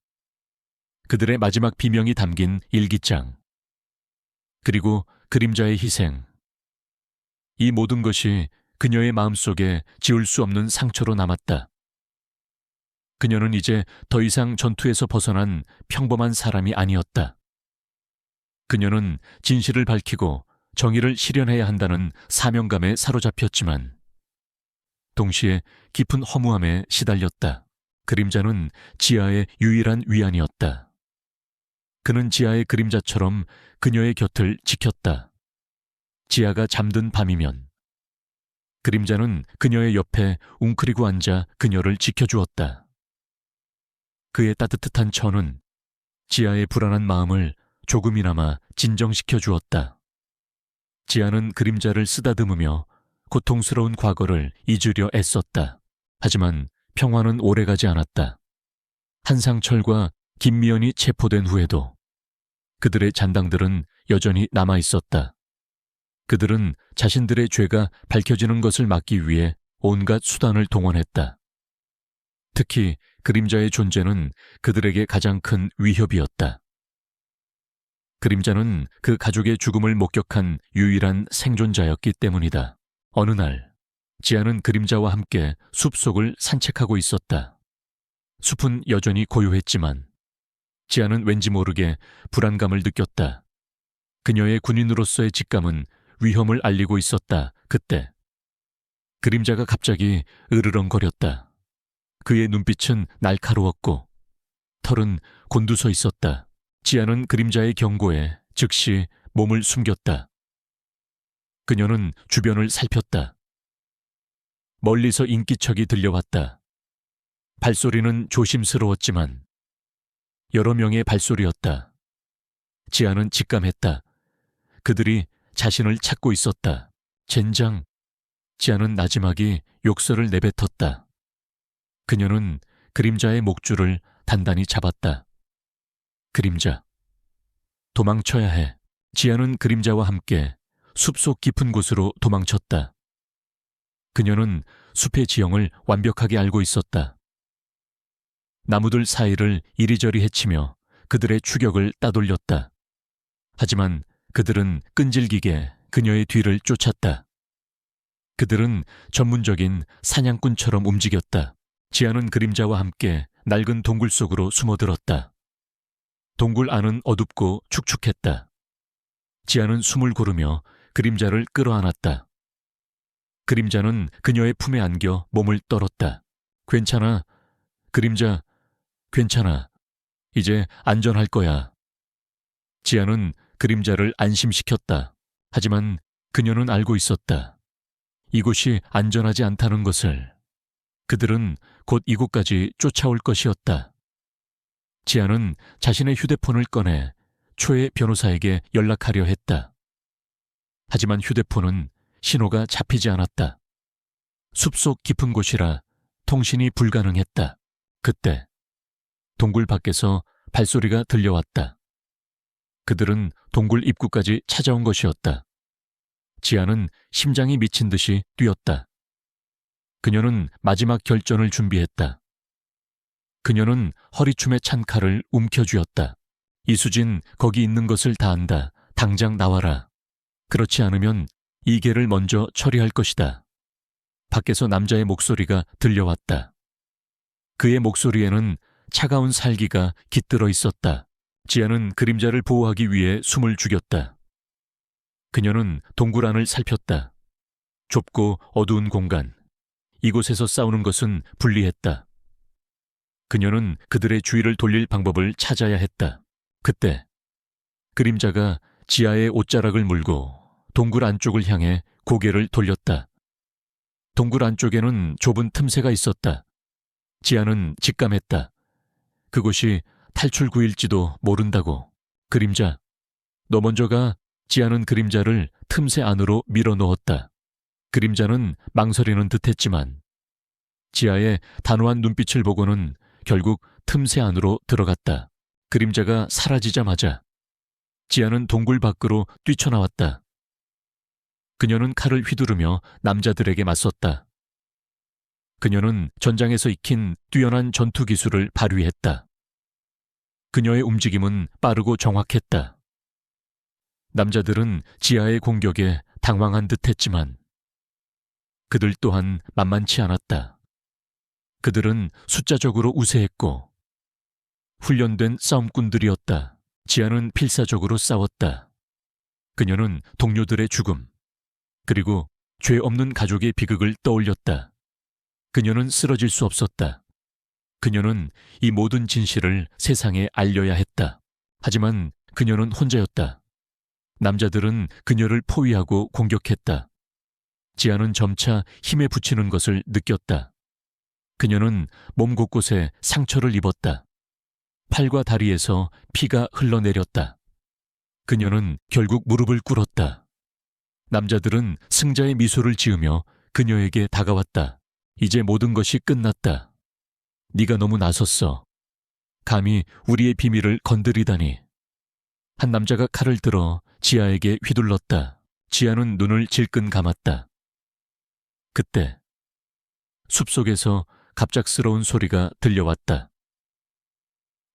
그들의 마지막 비명이 담긴 일기장, 그리고 그림자의 희생. 이 모든 것이 그녀의 마음속에 지울 수 없는 상처로 남았다. 그녀는 이제 더 이상 전투에서 벗어난 평범한 사람이 아니었다. 그녀는 진실을 밝히고 정의를 실현해야 한다는 사명감에 사로잡혔지만 동시에 깊은 허무함에 시달렸다. 그림자는 지아의 유일한 위안이었다. 그는 지아의 그림자처럼 그녀의 곁을 지켰다. 지아가 잠든 밤이면 그림자는 그녀의 옆에 웅크리고 앉아 그녀를 지켜주었다. 그의 따뜻한 천은 지아의 불안한 마음을 조금이나마 진정시켜 주었다. 지아는 그림자를 쓰다듬으며 고통스러운 과거를 잊으려 애썼다. 하지만 평화는 오래가지 않았다. 한상철과 김미연이 체포된 후에도 그들의 잔당들은 여전히 남아있었다. 그들은 자신들의 죄가 밝혀지는 것을 막기 위해 온갖 수단을 동원했다. 특히 그림자의 존재는 그들에게 가장 큰 위협이었다. 그림자는 그 가족의 죽음을 목격한 유일한 생존자였기 때문이다. 어느 날, 지아는 그림자와 함께 숲속을 산책하고 있었다. 숲은 여전히 고요했지만 지아는 왠지 모르게 불안감을 느꼈다. 그녀의 군인으로서의 직감은 위험을 알리고 있었다. 그때 그림자가 갑자기 으르렁거렸다. 그의 눈빛은 날카로웠고 털은 곤두서 있었다. 지아는 그림자의 경고에 즉시 몸을 숨겼다. 그녀는 주변을 살폈다. 멀리서 인기척이 들려왔다. 발소리는 조심스러웠지만 여러 명의 발소리였다. 지아는 직감했다. 그들이 자신을 찾고 있었다. 젠장. 지아는 나지막이 욕설을 내뱉었다. 그녀는 그림자의 목줄을 단단히 잡았다. 그림자, 도망쳐야 해. 지아는 그림자와 함께 숲속 깊은 곳으로 도망쳤다. 그녀는 숲의 지형을 완벽하게 알고 있었다. 나무들 사이를 이리저리 헤치며 그들의 추격을 따돌렸다. 하지만 그들은 끈질기게 그녀의 뒤를 쫓았다. 그들은 전문적인 사냥꾼처럼 움직였다. 지아는 그림자와 함께 낡은 동굴 속으로 숨어들었다. 동굴 안은 어둡고 축축했다. 지아는 숨을 고르며 그림자를 끌어안았다. 그림자는 그녀의 품에 안겨 몸을 떨었다. 괜찮아. 그림자, 괜찮아. 이제 안전할 거야. 지아는 그림자를 안심시켰다. 하지만 그녀는 알고 있었다. 이곳이 안전하지 않다는 것을. 그들은 곧 이곳까지 쫓아올 것이었다. 지아는 자신의 휴대폰을 꺼내 초의 변호사에게 연락하려 했다. 하지만 휴대폰은 신호가 잡히지 않았다. 숲속 깊은 곳이라 통신이 불가능했다. 그때 동굴 밖에서 발소리가 들려왔다. 그들은 동굴 입구까지 찾아온 것이었다. 지아는 심장이 미친 듯이 뛰었다. 그녀는 마지막 결전을 준비했다. 그녀는 허리춤에 찬 칼을 움켜쥐었다. 이수진, 거기 있는 것을 다 안다. 당장 나와라. 그렇지 않으면 이계를 먼저 처리할 것이다. 밖에서 남자의 목소리가 들려왔다. 그의 목소리에는 차가운 살기가 깃들어 있었다. 지아는 그림자를 보호하기 위해 숨을 죽였다. 그녀는 동굴 안을 살폈다. 좁고 어두운 공간. 이곳에서 싸우는 것은 불리했다. 그녀는 그들의 주의를 돌릴 방법을 찾아야 했다. 그때 그림자가 지아의 옷자락을 물고 동굴 안쪽을 향해 고개를 돌렸다. 동굴 안쪽에는 좁은 틈새가 있었다. 지아는 직감했다. 그곳이 탈출구일지도 모른다고. 그림자, 너 먼저 가. 지아는 그림자를 틈새 안으로 밀어넣었다. 그림자는 망설이는 듯했지만 지아의 단호한 눈빛을 보고는 결국 틈새 안으로 들어갔다. 그림자가 사라지자마자 지아는 동굴 밖으로 뛰쳐나왔다. 그녀는 칼을 휘두르며 남자들에게 맞섰다. 그녀는 전장에서 익힌 뛰어난 전투 기술을 발휘했다. 그녀의 움직임은 빠르고 정확했다. 남자들은 지하의 공격에 당황한 듯했지만 그들 또한 만만치 않았다. 그들은 숫자적으로 우세했고 훈련된 싸움꾼들이었다. 지아는 필사적으로 싸웠다. 그녀는 동료들의 죽음, 그리고 죄 없는 가족의 비극을 떠올렸다. 그녀는 쓰러질 수 없었다. 그녀는 이 모든 진실을 세상에 알려야 했다. 하지만 그녀는 혼자였다. 남자들은 그녀를 포위하고 공격했다. 지아는 점차 힘에 부치는 것을 느꼈다. 그녀는 몸 곳곳에 상처를 입었다. 팔과 다리에서 피가 흘러내렸다. 그녀는 결국 무릎을 꿇었다. 남자들은 승자의 미소를 지으며 그녀에게 다가왔다. 이제 모든 것이 끝났다. 네가 너무 나섰어. 감히 우리의 비밀을 건드리다니. 한 남자가 칼을 들어 지아에게 휘둘렀다. 지아는 눈을 질끈 감았다. 그때 숲속에서 갑작스러운 소리가 들려왔다.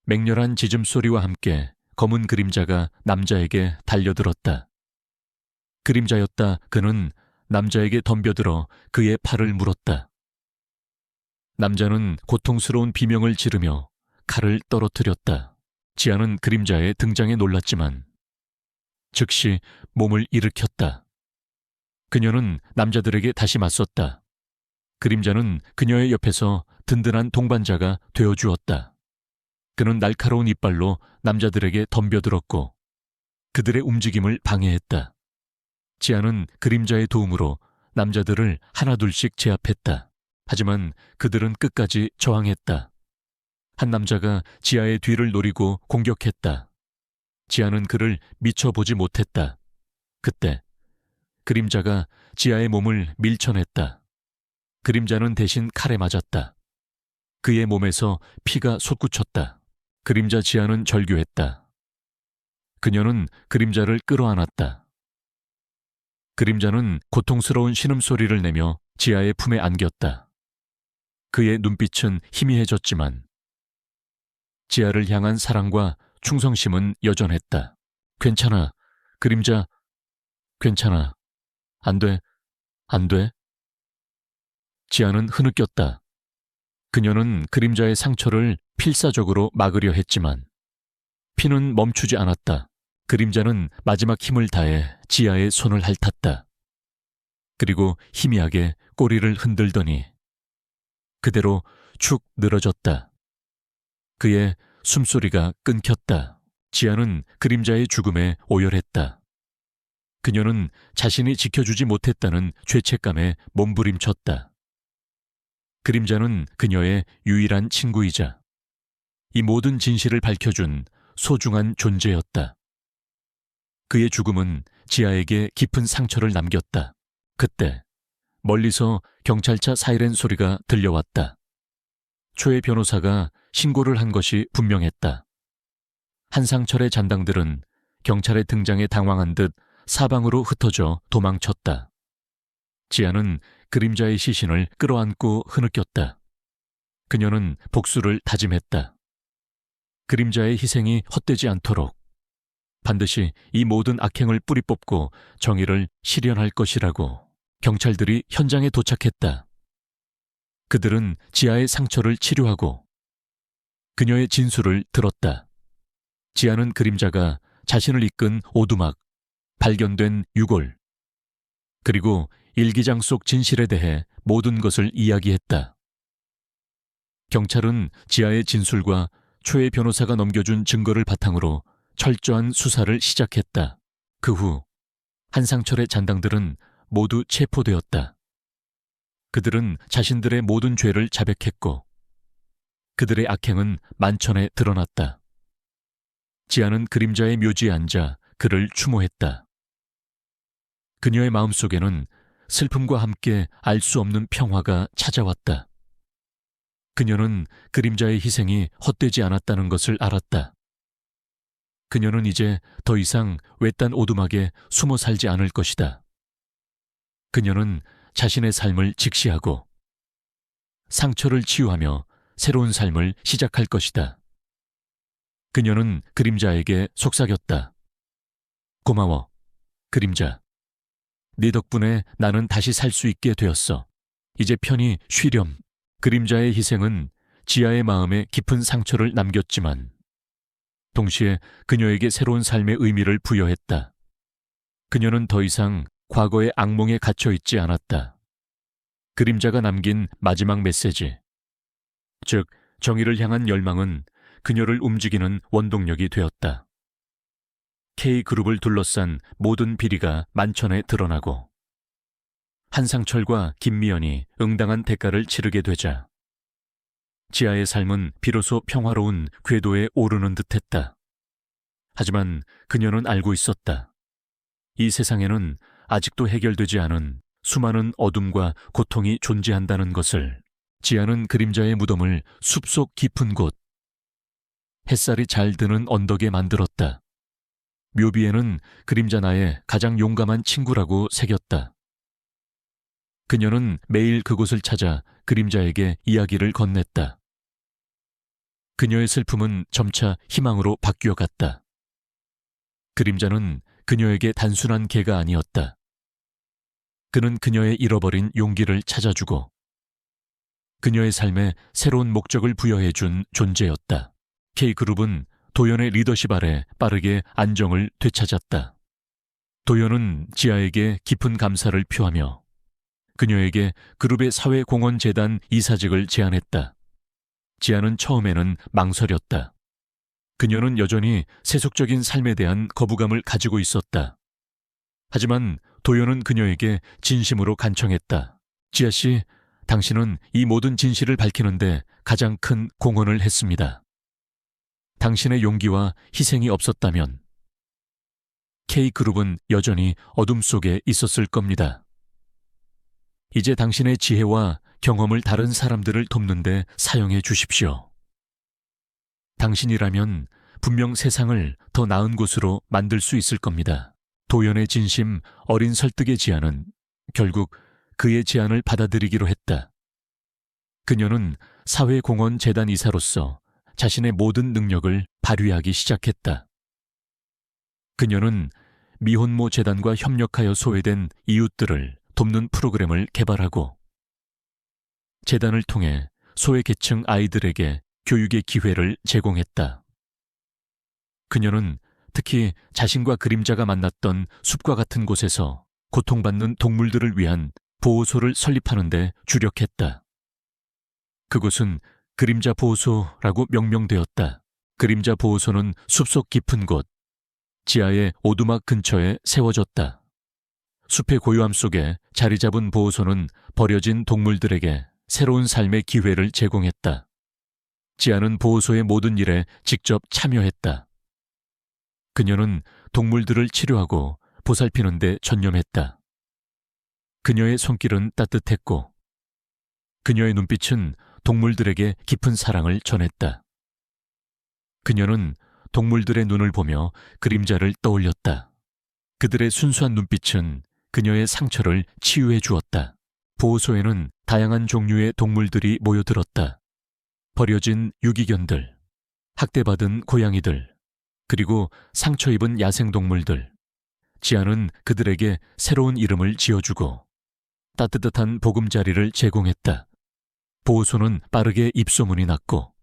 맹렬한 짖음소리와 함께 검은 그림자가 남자에게 달려들었다. 그림자였다. 그는 남자에게 덤벼들어 그의 팔을 물었다. 남자는 고통스러운 비명을 지르며 칼을 떨어뜨렸다. 지아는 그림자의 등장에 놀랐지만 즉시 몸을 일으켰다. 그녀는 남자들에게 다시 맞섰다. 그림자는 그녀의 옆에서 든든한 동반자가 되어주었다. 그는 날카로운 이빨로 남자들에게 덤벼들었고 그들의 움직임을 방해했다. 지아는 그림자의 도움으로 남자들을 하나둘씩 제압했다. 하지만 그들은 끝까지 저항했다. 한 남자가 지아의 뒤를 노리고 공격했다. 지아는 그를 미쳐 보지 못했다. 그때 그림자가 지아의 몸을 밀쳐냈다. 그림자는 대신 칼에 맞았다. 그의 몸에서 피가 솟구쳤다. 그림자 지아는 절규했다. 그녀는 그림자를 끌어안았다. 그림자는 고통스러운 신음소리를 내며 지아의 품에 안겼다. 그의 눈빛은 희미해졌지만 지아를 향한 사랑과 충성심은 여전했다. 괜찮아, 그림자. 괜찮아. 안 돼, 안 돼. 지아는 흐느꼈다. 그녀는 그림자의 상처를 필사적으로 막으려 했지만 피는 멈추지 않았다. 그림자는 마지막 힘을 다해 지아의 손을 핥았다. 그리고 희미하게 꼬리를 흔들더니 그대로 축 늘어졌다. 그의 숨소리가 끊겼다. 지아는 그림자의 죽음에 오열했다. 그녀는 자신이 지켜주지 못했다는 죄책감에 몸부림쳤다. 그림자는 그녀의 유일한 친구이자 이 모든 진실을 밝혀준 소중한 존재였다. 그의 죽음은 지아에게 깊은 상처를 남겼다. 그때 멀리서 경찰차 사이렌 소리가 들려왔다. 초의 변호사가 신고를 한 것이 분명했다. 한상철의 잔당들은 경찰의 등장에 당황한 듯 사방으로 흩어져 도망쳤다. 지아는 그림자의 시신을 끌어안고 흐느꼈다. 그녀는 복수를 다짐했다. 그림자의 희생이 헛되지 않도록 반드시 이 모든 악행을 뿌리 뽑고 정의를 실현할 것이라고. 경찰들이 현장에 도착했다. 그들은 지아의 상처를 치료하고 그녀의 진술을 들었다. 지아는 그림자가 자신을 이끈 오두막, 발견된 유골, 그리고 일기장 속 진실에 대해 모든 것을 이야기했다. 경찰은 지아의 진술과 초의 변호사가 넘겨준 증거를 바탕으로 철저한 수사를 시작했다. 그 후 한상철의 잔당들은 모두 체포되었다. 그들은 자신들의 모든 죄를 자백했고 그들의 악행은 만천에 드러났다. 지아는 그림자의 묘지에 앉아 그를 추모했다. 그녀의 마음속에는 슬픔과 함께 알 수 없는 평화가 찾아왔다. 그녀는 그림자의 희생이 헛되지 않았다는 것을 알았다. 그녀는 이제 더 이상 외딴 오두막에 숨어 살지 않을 것이다. 그녀는 자신의 삶을 직시하고 상처를 치유하며 새로운 삶을 시작할 것이다. 그녀는 그림자에게 속삭였다. 고마워, 그림자. 네 덕분에 나는 다시 살 수 있게 되었어. 이제 편히 쉬렴. 그림자의 희생은 지아의 마음에 깊은 상처를 남겼지만 동시에 그녀에게 새로운 삶의 의미를 부여했다. 그녀는 더 이상 과거의 악몽에 갇혀 있지 않았다. 그림자가 남긴 마지막 메시지, 즉 정의를 향한 열망은 그녀를 움직이는 원동력이 되었다. K그룹을 둘러싼 모든 비리가 만천에 드러나고 한상철과 김미연이 응당한 대가를 치르게 되자 지아의 삶은 비로소 평화로운 궤도에 오르는 듯했다. 하지만 그녀는 알고 있었다. 이 세상에는 아직도 해결되지 않은 수많은 어둠과 고통이 존재한다는 것을. 지아는 그림자의 무덤을 숲속 깊은 곳, 햇살이 잘 드는 언덕에 만들었다. 묘비에는 그림자 나의 가장 용감한 친구라고 새겼다. 그녀는 매일 그곳을 찾아 그림자에게 이야기를 건넸다. 그녀의 슬픔은 점차 희망으로 바뀌어갔다. 그림자는 그녀에게 단순한 개가 아니었다. 그는 그녀의 잃어버린 용기를 찾아주고 그녀의 삶에 새로운 목적을 부여해준 존재였다. K그룹은 도연의 리더십 아래 빠르게 안정을 되찾았다. 도연은 지아에게 깊은 감사를 표하며 그녀에게 그룹의 사회공헌재단 이사직을 제안했다. 지아는 처음에는 망설였다. 그녀는 여전히 세속적인 삶에 대한 거부감을 가지고 있었다. 하지만 도연은 그녀에게 진심으로 간청했다. 지아 씨, 당신은 이 모든 진실을 밝히는데 가장 큰 공헌을 했습니다. 당신의 용기와 희생이 없었다면 K그룹은 여전히 어둠 속에 있었을 겁니다. 이제 당신의 지혜와 경험을 다른 사람들을 돕는 데 사용해 주십시오. 당신이라면 분명 세상을 더 나은 곳으로 만들 수 있을 겁니다. 도연의 진심, 어린 설득의 지아는 결국 그의 제안을 받아들이기로 했다. 그녀는 사회공헌재단 이사로서 자신의 모든 능력을 발휘하기 시작했다. 그녀는 미혼모 재단과 협력하여 소외된 이웃들을 돕는 프로그램을 개발하고 재단을 통해 소외계층 아이들에게 교육의 기회를 제공했다. 그녀는 특히 자신과 그림자가 만났던 숲과 같은 곳에서 고통받는 동물들을 위한 보호소를 설립하는 데 주력했다. 그곳은 그림자 보호소라고 명명되었다. 그림자 보호소는 숲속 깊은 곳, 지하의 오두막 근처에 세워졌다. 숲의 고요함 속에 자리 잡은 보호소는 버려진 동물들에게 새로운 삶의 기회를 제공했다. 지아는 보호소의 모든 일에 직접 참여했다. 그녀는 동물들을 치료하고 보살피는 데 전념했다. 그녀의 손길은 따뜻했고 그녀의 눈빛은 동물들에게 깊은 사랑을 전했다. 그녀는 동물들의 눈을 보며 그림자를 떠올렸다. 그들의 순수한 눈빛은 그녀의 상처를 치유해 주었다. 보호소에는 다양한 종류의 동물들이 모여들었다. 버려진 유기견들, 학대받은 고양이들, 그리고 상처 입은 야생동물들. 지아는 그들에게 새로운 이름을 지어주고 따뜻한 보금자리를 제공했다. 보호소는 빠르게 입소문이 났고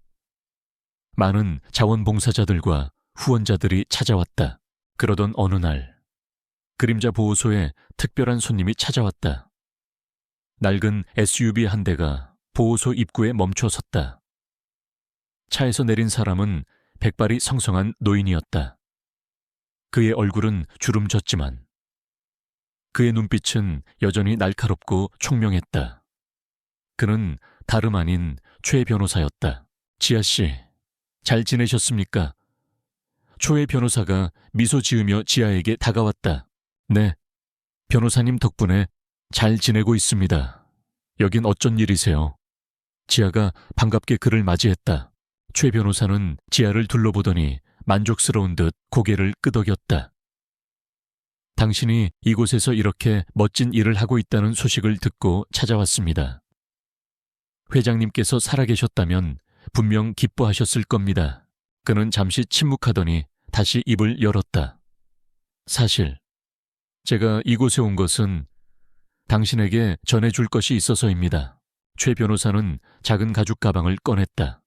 많은 자원봉사자들과 후원자들이 찾아왔다. 그러던 어느 날 그림자 보호소에 특별한 손님이 찾아왔다. 낡은 SUV 한 대가 보호소 입구에 멈춰 섰다. 차에서 내린 사람은 백발이 성성한 노인이었다. 그의 얼굴은 주름졌지만 그의 눈빛은 여전히 날카롭고 총명했다. 그는 다름 아닌 최 변호사였다. 지아 씨, 잘 지내셨습니까? 초의 변호사가 미소 지으며 지아에게 다가왔다. 네, 변호사님 덕분에 잘 지내고 있습니다. 여긴 어쩐 일이세요? 지아가 반갑게 그를 맞이했다. 최 변호사는 지아를 둘러보더니 만족스러운 듯 고개를 끄덕였다. 당신이 이곳에서 이렇게 멋진 일을 하고 있다는 소식을 듣고 찾아왔습니다. 회장님께서 살아계셨다면 분명 기뻐하셨을 겁니다. 그는 잠시 침묵하더니 다시 입을 열었다. 사실 제가 이곳에 온 것은 당신에게 전해줄 것이 있어서입니다. 최 변호사는 작은 가죽 가방을 꺼냈다.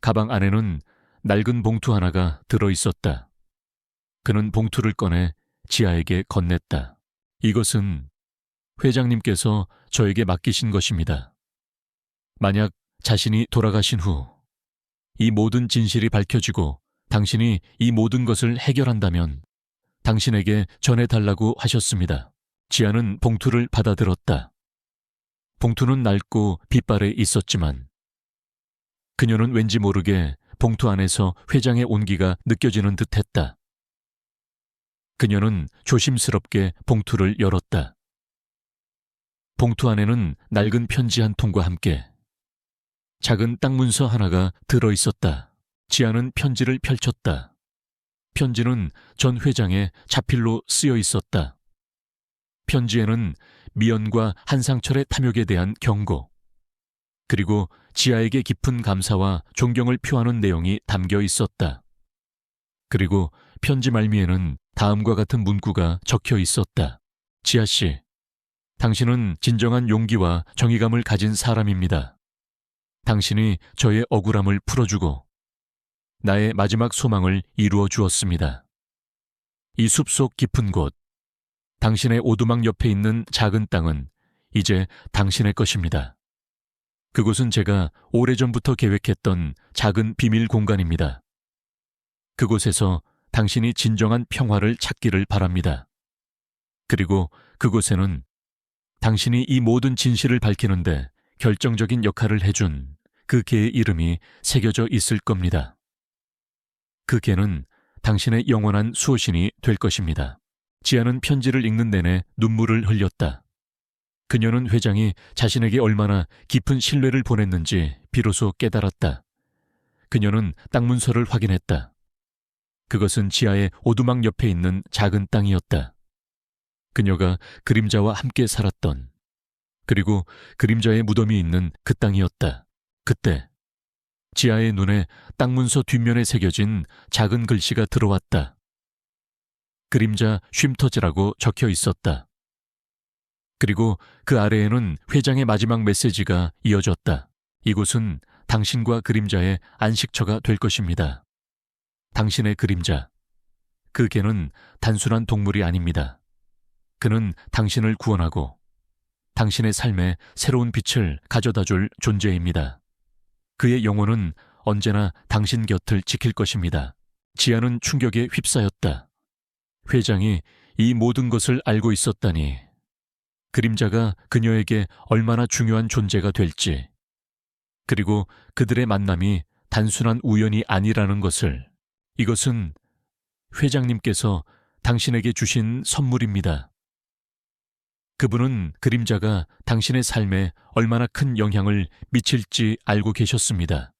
가방 안에는 낡은 봉투 하나가 들어있었다. 그는 봉투를 꺼내 지아에게 건넸다. 이것은 회장님께서 저에게 맡기신 것입니다. 만약 자신이 돌아가신 후 이 모든 진실이 밝혀지고 당신이 이 모든 것을 해결한다면 당신에게 전해달라고 하셨습니다. 지아는 봉투를 받아들었다. 봉투는 낡고 빛발에 있었지만 그녀는 왠지 모르게 봉투 안에서 회장의 온기가 느껴지는 듯했다. 그녀는 조심스럽게 봉투를 열었다. 봉투 안에는 낡은 편지 한 통과 함께 작은 땅 문서 하나가 들어있었다. 지아는 편지를 펼쳤다. 편지는 전 회장의 자필로 쓰여 있었다. 편지에는 미연과 한상철의 탐욕에 대한 경고, 그리고 지아에게 깊은 감사와 존경을 표하는 내용이 담겨 있었다. 그리고 편지 말미에는 다음과 같은 문구가 적혀 있었다. 지아 씨, 당신은 진정한 용기와 정의감을 가진 사람입니다. 당신이 저의 억울함을 풀어주고 나의 마지막 소망을 이루어 주었습니다. 이 숲속 깊은 곳, 당신의 오두막 옆에 있는 작은 땅은 이제 당신의 것입니다. 그곳은 제가 오래전부터 계획했던 작은 비밀 공간입니다. 그곳에서 당신이 진정한 평화를 찾기를 바랍니다. 그리고 그곳에는 당신이 이 모든 진실을 밝히는데 결정적인 역할을 해준 그 개의 이름이 새겨져 있을 겁니다. 그 개는 당신의 영원한 수호신이 될 것입니다. 지아는 편지를 읽는 내내 눈물을 흘렸다. 그녀는 회장이 자신에게 얼마나 깊은 신뢰를 보냈는지 비로소 깨달았다. 그녀는 땅 문서를 확인했다. 그것은 지아의 오두막 옆에 있는 작은 땅이었다. 그녀가 그림자와 함께 살았던, 그리고 그림자의 무덤이 있는 그 땅이었다. 그때 지아의 눈에 땅 문서 뒷면에 새겨진 작은 글씨가 들어왔다. 그림자 쉼터즈라고 적혀 있었다. 그리고 그 아래에는 회장의 마지막 메시지가 이어졌다. 이곳은 당신과 그림자의 안식처가 될 것입니다. 당신의 그림자, 그 개는 단순한 동물이 아닙니다. 그는 당신을 구원하고 당신의 삶에 새로운 빛을 가져다줄 존재입니다. 그의 영혼은 언제나 당신 곁을 지킬 것입니다. 지아는 충격에 휩싸였다. 회장이 이 모든 것을 알고 있었다니, 그림자가 그녀에게 얼마나 중요한 존재가 될지, 그리고 그들의 만남이 단순한 우연이 아니라는 것을, 이것은 회장님께서 당신에게 주신 선물입니다. 그분은 그림자가 당신의 삶에 얼마나 큰 영향을 미칠지 알고 계셨습니다.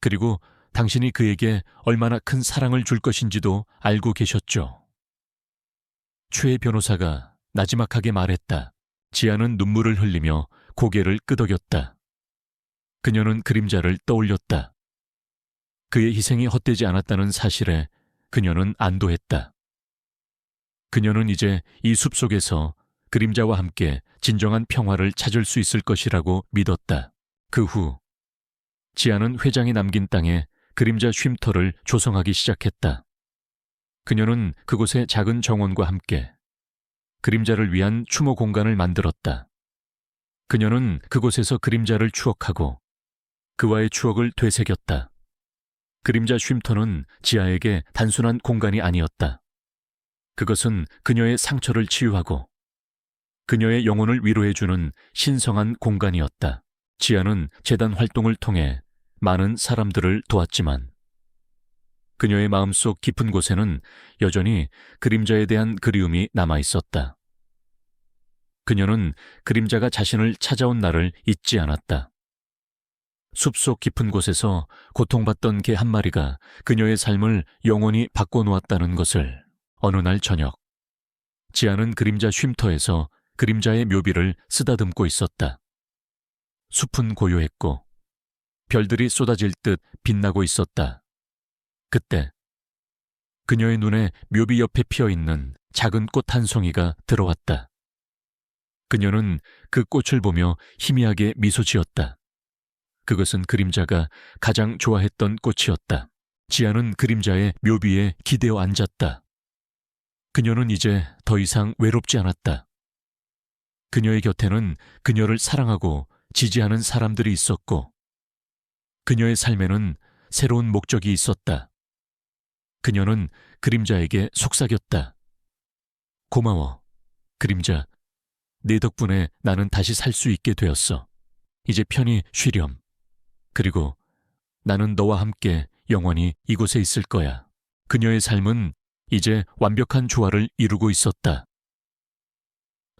그리고 당신이 그에게 얼마나 큰 사랑을 줄 것인지도 알고 계셨죠. 최 변호사가 나지막하게 말했다. 지아는 눈물을 흘리며 고개를 끄덕였다. 그녀는 그림자를 떠올렸다. 그의 희생이 헛되지 않았다는 사실에 그녀는 안도했다. 그녀는 이제 이 숲속에서 그림자와 함께 진정한 평화를 찾을 수 있을 것이라고 믿었다. 그 후 지아는 회장이 남긴 땅에 그림자 쉼터를 조성하기 시작했다. 그녀는 그곳에 작은 정원과 함께 그림자를 위한 추모 공간을 만들었다. 그녀는 그곳에서 그림자를 추억하고 그와의 추억을 되새겼다. 그림자 쉼터는 지아에게 단순한 공간이 아니었다. 그것은 그녀의 상처를 치유하고 그녀의 영혼을 위로해주는 신성한 공간이었다. 지아는 재단 활동을 통해 많은 사람들을 도왔지만 그녀의 마음속 깊은 곳에는 여전히 그림자에 대한 그리움이 남아있었다. 그녀는 그림자가 자신을 찾아온 날을 잊지 않았다. 숲속 깊은 곳에서 고통받던 개 한 마리가 그녀의 삶을 영원히 바꿔놓았다는 것을 어느 날 저녁, 지아는 그림자 쉼터에서 그림자의 묘비를 쓰다듬고 있었다. 숲은 고요했고 별들이 쏟아질 듯 빛나고 있었다. 그때 그녀의 눈에 묘비 옆에 피어있는 작은 꽃 한 송이가 들어왔다. 그녀는 그 꽃을 보며 희미하게 미소 지었다. 그것은 그림자가 가장 좋아했던 꽃이었다. 지아는 그림자의 묘비에 기대어 앉았다. 그녀는 이제 더 이상 외롭지 않았다. 그녀의 곁에는 그녀를 사랑하고 지지하는 사람들이 있었고, 그녀의 삶에는 새로운 목적이 있었다. 그녀는 그림자에게 속삭였다. 고마워, 그림자. 네 덕분에 나는 다시 살 수 있게 되었어. 이제 편히 쉬렴. 그리고 나는 너와 함께 영원히 이곳에 있을 거야. 그녀의 삶은 이제 완벽한 조화를 이루고 있었다.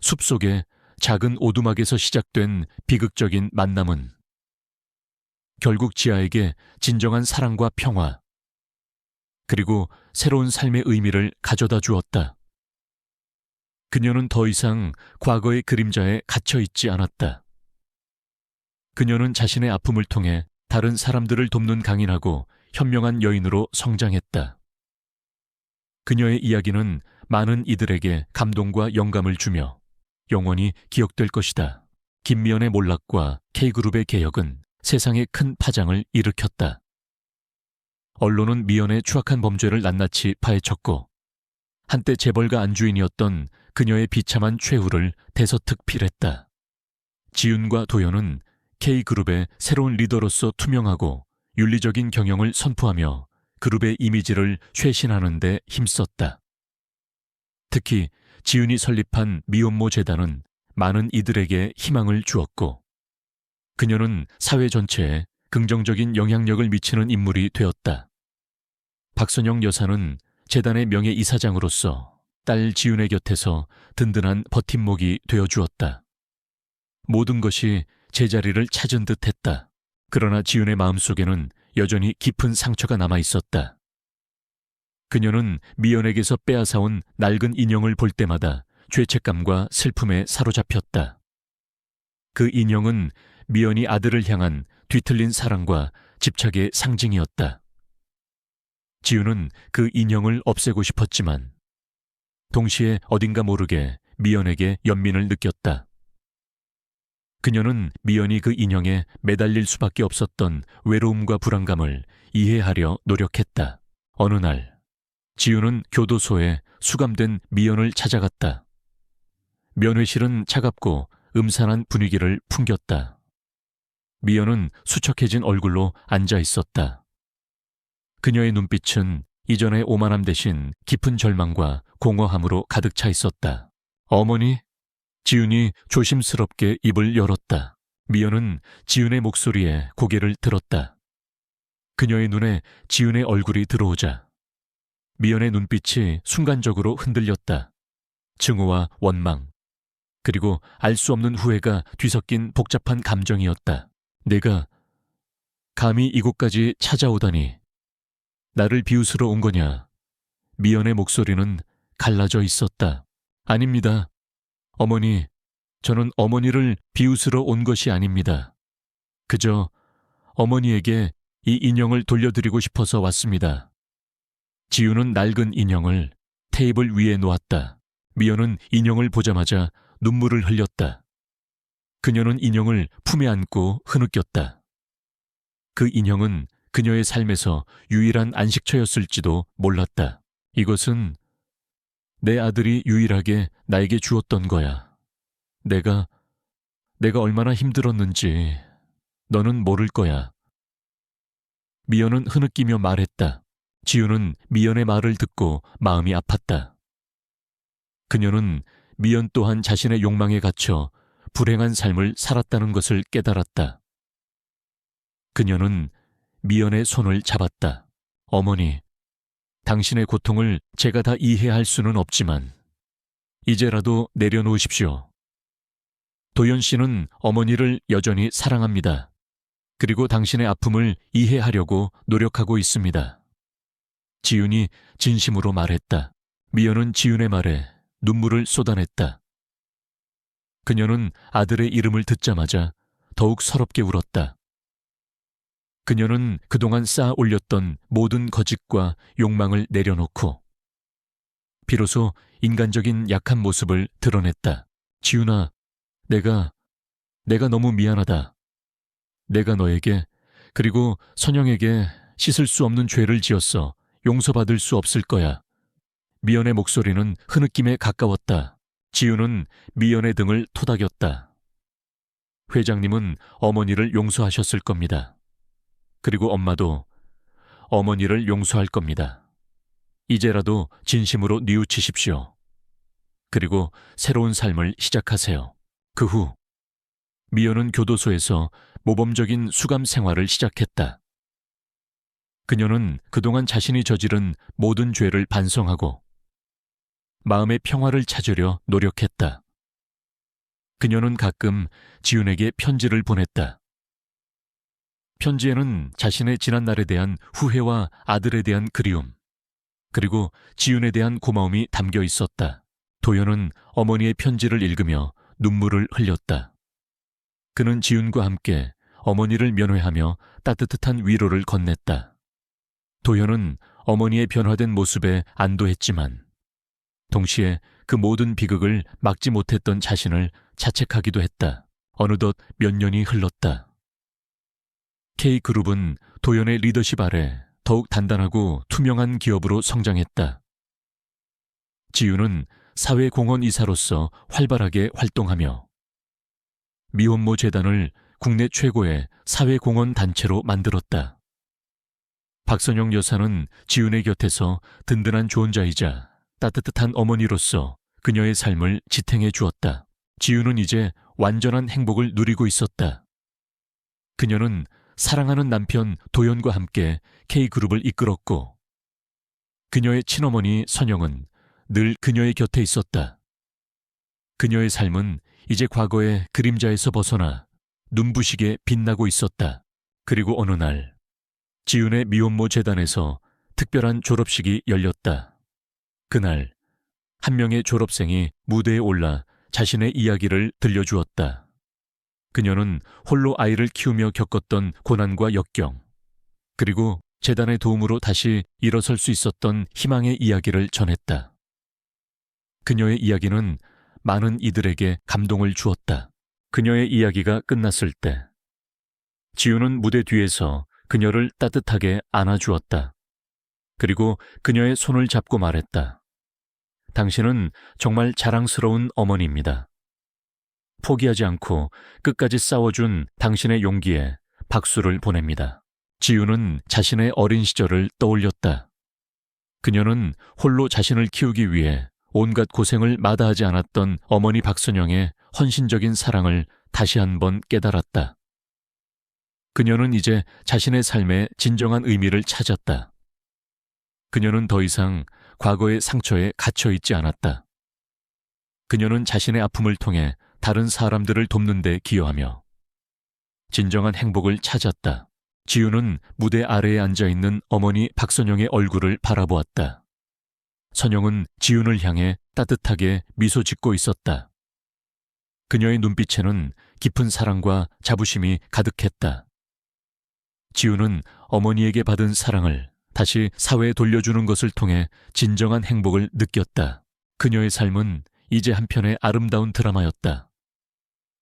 숲속의 작은 오두막에서 시작된 비극적인 만남은 결국 지아에게 진정한 사랑과 평화, 그리고 새로운 삶의 의미를 가져다 주었다. 그녀는 더 이상 과거의 그림자에 갇혀 있지 않았다. 그녀는 자신의 아픔을 통해 다른 사람들을 돕는 강인하고 현명한 여인으로 성장했다. 그녀의 이야기는 많은 이들에게 감동과 영감을 주며 영원히 기억될 것이다. 김미연의 몰락과 K그룹의 개혁은 세상에 큰 파장을 일으켰다. 언론은 미연의 추악한 범죄를 낱낱이 파헤쳤고, 한때 재벌가 안주인이었던 그녀의 비참한 최후를 대서특필했다. 지윤과 도연은 K그룹의 새로운 리더로서 투명하고 윤리적인 경영을 선포하며 그룹의 이미지를 쇄신하는 데 힘썼다. 특히 지윤이 설립한 미혼모 재단은 많은 이들에게 희망을 주었고, 그녀는 사회 전체에 긍정적인 영향력을 미치는 인물이 되었다. 박선영 여사는 재단의 명예이사장으로서 딸 지윤의 곁에서 든든한 버팀목이 되어주었다. 모든 것이 제자리를 찾은 듯했다. 그러나 지윤의 마음속에는 여전히 깊은 상처가 남아있었다. 그녀는 미연에게서 빼앗아온 낡은 인형을 볼 때마다 죄책감과 슬픔에 사로잡혔다. 그 인형은 미연이 아들을 향한 뒤틀린 사랑과 집착의 상징이었다. 지윤은 그 인형을 없애고 싶었지만 동시에 어딘가 모르게 미연에게 연민을 느꼈다. 그녀는 미연이 그 인형에 매달릴 수밖에 없었던 외로움과 불안감을 이해하려 노력했다. 어느 날 지윤은 교도소에 수감된 미연을 찾아갔다. 면회실은 차갑고 음산한 분위기를 풍겼다. 미연은 수척해진 얼굴로 앉아 있었다. 그녀의 눈빛은 이전의 오만함 대신 깊은 절망과 공허함으로 가득 차 있었다. 어머니? 지윤이 조심스럽게 입을 열었다. 미연은 지윤의 목소리에 고개를 들었다. 그녀의 눈에 지윤의 얼굴이 들어오자 미연의 눈빛이 순간적으로 흔들렸다. 증오와 원망, 그리고 알 수 없는 후회가 뒤섞인 복잡한 감정이었다. 내가 감히 이곳까지 찾아오다니. 나를 비웃으러 온 거냐? 미연의 목소리는 갈라져 있었다. 아닙니다. 어머니, 저는 어머니를 비웃으러 온 것이 아닙니다. 그저 어머니에게 이 인형을 돌려드리고 싶어서 왔습니다. 지윤은 낡은 인형을 테이블 위에 놓았다. 미연은 인형을 보자마자 눈물을 흘렸다. 그녀는 인형을 품에 안고 흐느꼈다. 그 인형은 그녀의 삶에서 유일한 안식처였을지도 몰랐다. 이것은 내 아들이 유일하게 나에게 주었던 거야. 내가 얼마나 힘들었는지 너는 모를 거야. 미연은 흐느끼며 말했다. 지윤은 미연의 말을 듣고 마음이 아팠다. 그녀는 미연 또한 자신의 욕망에 갇혀 불행한 삶을 살았다는 것을 깨달았다. 그녀는 미연의 손을 잡았다. 어머니, 당신의 고통을 제가 다 이해할 수는 없지만 이제라도 내려놓으십시오. 도연 씨는 어머니를 여전히 사랑합니다. 그리고 당신의 아픔을 이해하려고 노력하고 있습니다. 지윤이 진심으로 말했다. 미연은 지윤의 말에 눈물을 쏟아냈다. 그녀는 아들의 이름을 듣자마자 더욱 서럽게 울었다. 그녀는 그동안 쌓아 올렸던 모든 거짓과 욕망을 내려놓고 비로소 인간적인 약한 모습을 드러냈다. 지훈아, 내가 너무 미안하다. 내가 너에게 그리고 선영에게 씻을 수 없는 죄를 지었어. 용서받을 수 없을 거야. 미연의 목소리는 흐느낌에 가까웠다. 지훈은 미연의 등을 토닥였다. 회장님은 어머니를 용서하셨을 겁니다. 그리고 엄마도 어머니를 용서할 겁니다. 이제라도 진심으로 뉘우치십시오. 그리고 새로운 삶을 시작하세요. 그 후 미연은 교도소에서 모범적인 수감 생활을 시작했다. 그녀는 그동안 자신이 저지른 모든 죄를 반성하고 마음의 평화를 찾으려 노력했다. 그녀는 가끔 지훈에게 편지를 보냈다. 편지에는 자신의 지난날에 대한 후회와 아들에 대한 그리움, 그리고 지훈에 대한 고마움이 담겨 있었다. 도연은 어머니의 편지를 읽으며 눈물을 흘렸다. 그는 지훈과 함께 어머니를 면회하며 따뜻한 위로를 건넸다. 도연은 어머니의 변화된 모습에 안도했지만 동시에 그 모든 비극을 막지 못했던 자신을 자책하기도 했다. 어느덧 몇 년이 흘렀다. K그룹은 도연의 리더십 아래 더욱 단단하고 투명한 기업으로 성장했다. 지훈은 사회공헌 이사로서 활발하게 활동하며 미혼모 재단을 국내 최고의 사회공헌 단체로 만들었다. 박선영 여사는 지훈의 곁에서 든든한 조언자이자 따뜻한 어머니로서 그녀의 삶을 지탱해 주었다. 지훈은 이제 완전한 행복을 누리고 있었다. 그녀는 사랑하는 남편 도연과 함께 K그룹을 이끌었고 그녀의 친어머니 선영은 늘 그녀의 곁에 있었다. 그녀의 삶은 이제 과거의 그림자에서 벗어나 눈부시게 빛나고 있었다. 그리고 어느 날 지훈의 미혼모 재단에서 특별한 졸업식이 열렸다. 그날 한 명의 졸업생이 무대에 올라 자신의 이야기를 들려주었다. 그녀는 홀로 아이를 키우며 겪었던 고난과 역경, 그리고 재단의 도움으로 다시 일어설 수 있었던 희망의 이야기를 전했다. 그녀의 이야기는 많은 이들에게 감동을 주었다. 그녀의 이야기가 끝났을 때 지훈은 무대 뒤에서 그녀를 따뜻하게 안아주었다. 그리고 그녀의 손을 잡고 말했다. 당신은 정말 자랑스러운 어머니입니다. 포기하지 않고 끝까지 싸워준 당신의 용기에 박수를 보냅니다. 지훈은 자신의 어린 시절을 떠올렸다. 그녀는 홀로 자신을 키우기 위해 온갖 고생을 마다하지 않았던 어머니 박선영의 헌신적인 사랑을 다시 한번 깨달았다. 그녀는 이제 자신의 삶의 진정한 의미를 찾았다. 그녀는 더 이상 과거의 상처에 갇혀 있지 않았다. 그녀는 자신의 아픔을 통해 다른 사람들을 돕는 데 기여하며 진정한 행복을 찾았다. 지훈은 무대 아래에 앉아있는 어머니 박선영의 얼굴을 바라보았다. 선영은 지훈을 향해 따뜻하게 미소 짓고 있었다. 그녀의 눈빛에는 깊은 사랑과 자부심이 가득했다. 지훈은 어머니에게 받은 사랑을 다시 사회에 돌려주는 것을 통해 진정한 행복을 느꼈다. 그녀의 삶은 이제 한편의 아름다운 드라마였다.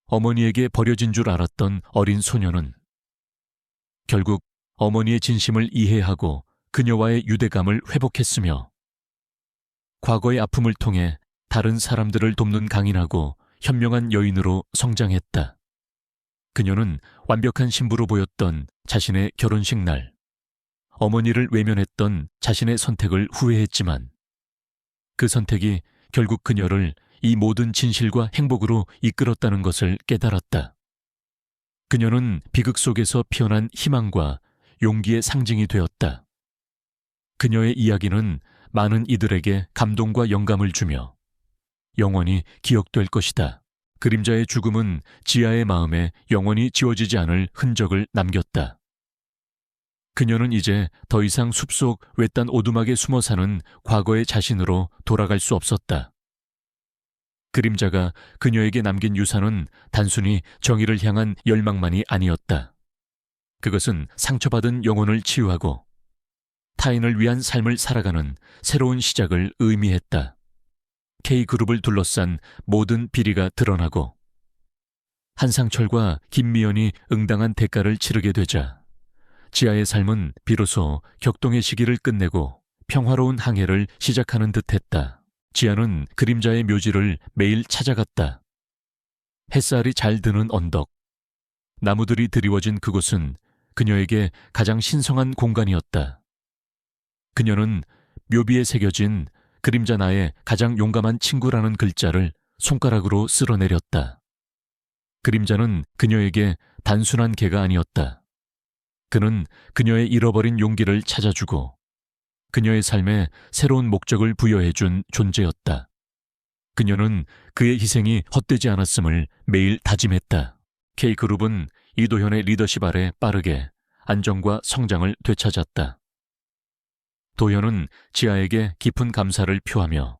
어머니에게 버려진 줄 알았던 어린 소녀는 결국 어머니의 진심을 이해하고 그녀와의 유대감을 회복했으며 과거의 아픔을 통해 다른 사람들을 돕는 강인하고 현명한 여인으로 성장했다. 그녀는 완벽한 신부로 보였던 자신의 결혼식 날, 어머니를 외면했던 자신의 선택을 후회했지만 그 선택이 결국 그녀를 이 모든 진실과 행복으로 이끌었다는 것을 깨달았다. 그녀는 비극 속에서 피어난 희망과 용기의 상징이 되었다. 그녀의 이야기는 많은 이들에게 감동과 영감을 주며 영원히 기억될 것이다. 그림자의 죽음은 지아의 마음에 영원히 지워지지 않을 흔적을 남겼다. 그녀는 이제 더 이상 숲속 외딴 오두막에 숨어 사는 과거의 자신으로 돌아갈 수 없었다. 그림자가 그녀에게 남긴 유산은 단순히 정의를 향한 열망만이 아니었다. 그것은 상처받은 영혼을 치유하고 타인을 위한 삶을 살아가는 새로운 시작을 의미했다. K그룹을 둘러싼 모든 비리가 드러나고 한상철과 김미연이 응당한 대가를 치르게 되자 지아의 삶은 비로소 격동의 시기를 끝내고 평화로운 항해를 시작하는 듯했다. 지아는 그림자의 묘지를 매일 찾아갔다. 햇살이 잘 드는 언덕, 나무들이 드리워진 그곳은 그녀에게 가장 신성한 공간이었다. 그녀는 묘비에 새겨진 그림자 나의 가장 용감한 친구라는 글자를 손가락으로 쓸어내렸다. 그림자는 그녀에게 단순한 개가 아니었다. 그는 그녀의 잃어버린 용기를 찾아주고 그녀의 삶에 새로운 목적을 부여해준 존재였다. 그녀는 그의 희생이 헛되지 않았음을 매일 다짐했다. K그룹은 이도현의 리더십 아래 빠르게 안정과 성장을 되찾았다. 도현은 지아에게 깊은 감사를 표하며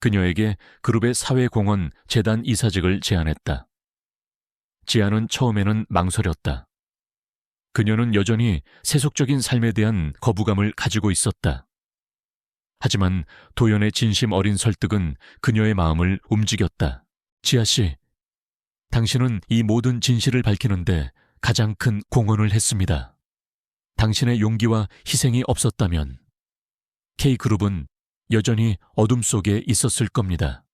그녀에게 그룹의 사회공헌 재단 이사직을 제안했다. 지아는 처음에는 망설였다. 그녀는 여전히 세속적인 삶에 대한 거부감을 가지고 있었다. 하지만 도연의 진심 어린 설득은 그녀의 마음을 움직였다. 지아 씨, 당신은 이 모든 진실을 밝히는데 가장 큰 공헌을 했습니다. 당신의 용기와 희생이 없었다면 K그룹은 여전히 어둠 속에 있었을 겁니다.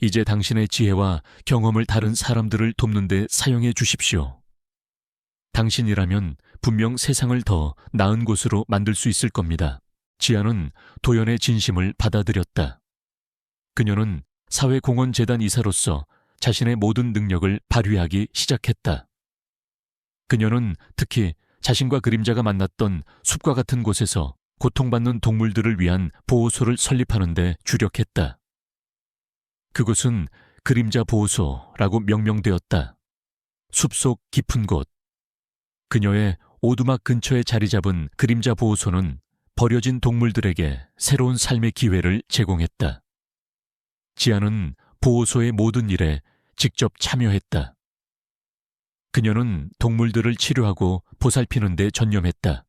이제 당신의 지혜와 경험을 다른 사람들을 돕는 데 사용해 주십시오. 당신이라면 분명 세상을 더 나은 곳으로 만들 수 있을 겁니다. 지아는 도연의 진심을 받아들였다. 그녀는 사회공헌재단 이사로서 자신의 모든 능력을 발휘하기 시작했다. 그녀는 특히 자신과 그림자가 만났던 숲과 같은 곳에서 고통받는 동물들을 위한 보호소를 설립하는 데 주력했다. 그곳은 그림자 보호소라고 명명되었다. 숲속 깊은 곳. 그녀의 오두막 근처에 자리 잡은 그림자 보호소는 버려진 동물들에게 새로운 삶의 기회를 제공했다. 지아는 보호소의 모든 일에 직접 참여했다. 그녀는 동물들을 치료하고 보살피는 데 전념했다.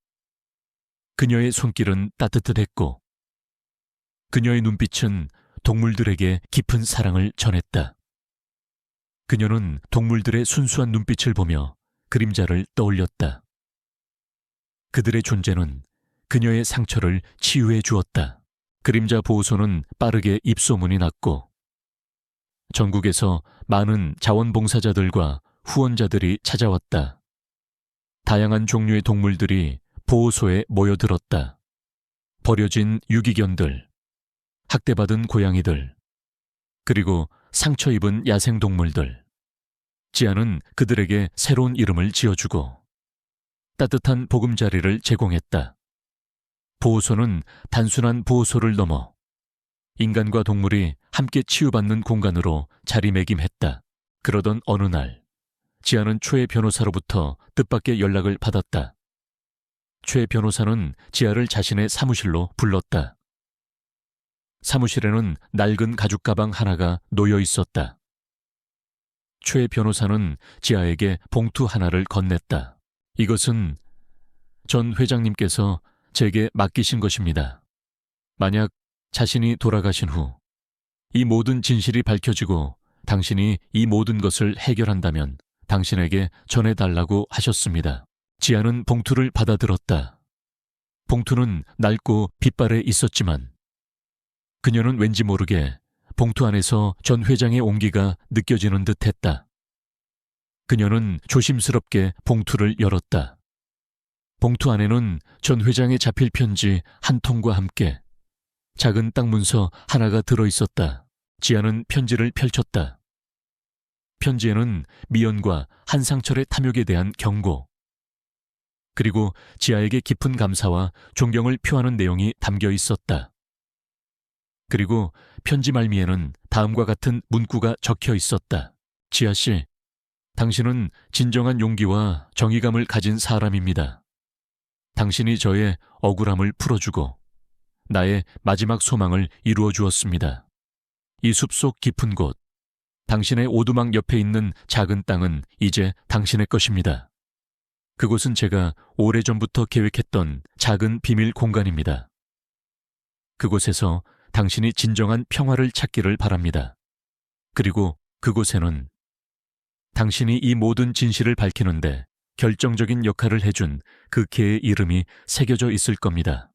그녀의 손길은 따뜻했고 그녀의 눈빛은 동물들에게 깊은 사랑을 전했다. 그녀는 동물들의 순수한 눈빛을 보며 그림자를 떠올렸다. 그들의 존재는 그녀의 상처를 치유해 주었다. 그림자 보호소는 빠르게 입소문이 났고 전국에서 많은 자원봉사자들과 후원자들이 찾아왔다. 다양한 종류의 동물들이 보호소에 모여들었다. 버려진 유기견들, 학대받은 고양이들, 그리고 상처 입은 야생동물들. 지아는 그들에게 새로운 이름을 지어주고 따뜻한 보금자리를 제공했다. 보호소는 단순한 보호소를 넘어 인간과 동물이 함께 치유받는 공간으로 자리매김했다. 그러던 어느 날, 지아는 최 변호사로부터 뜻밖의 연락을 받았다. 최 변호사는 지아를 자신의 사무실로 불렀다. 사무실에는 낡은 가죽 가방 하나가 놓여 있었다. 최 변호사는 지아에게 봉투 하나를 건넸다. 이것은 전 회장님께서 제게 맡기신 것입니다. 만약 자신이 돌아가신 후 이 모든 진실이 밝혀지고 당신이 이 모든 것을 해결한다면 당신에게 전해달라고 하셨습니다. 지아는 봉투를 받아들었다. 봉투는 낡고 빛발에 있었지만 그녀는 왠지 모르게 봉투 안에서 전 회장의 온기가 느껴지는 듯 했다. 그녀는 조심스럽게 봉투를 열었다. 봉투 안에는 전 회장의 자필 편지 한 통과 함께 작은 땅 문서 하나가 들어있었다. 지아는 편지를 펼쳤다. 편지에는 미연과 한상철의 탐욕에 대한 경고, 그리고 지아에게 깊은 감사와 존경을 표하는 내용이 담겨 있었다. 그리고 편지 말미에는 다음과 같은 문구가 적혀 있었다. 지아 씨, 당신은 진정한 용기와 정의감을 가진 사람입니다. 당신이 저의 억울함을 풀어주고 나의 마지막 소망을 이루어 주었습니다. 이 숲속 깊은 곳, 당신의 오두막 옆에 있는 작은 땅은 이제 당신의 것입니다. 그곳은 제가 오래전부터 계획했던 작은 비밀 공간입니다. 그곳에서 당신이 진정한 평화를 찾기를 바랍니다. 그리고 그곳에는 당신이 이 모든 진실을 밝히는데 결정적인 역할을 해준 그 개의 이름이 새겨져 있을 겁니다.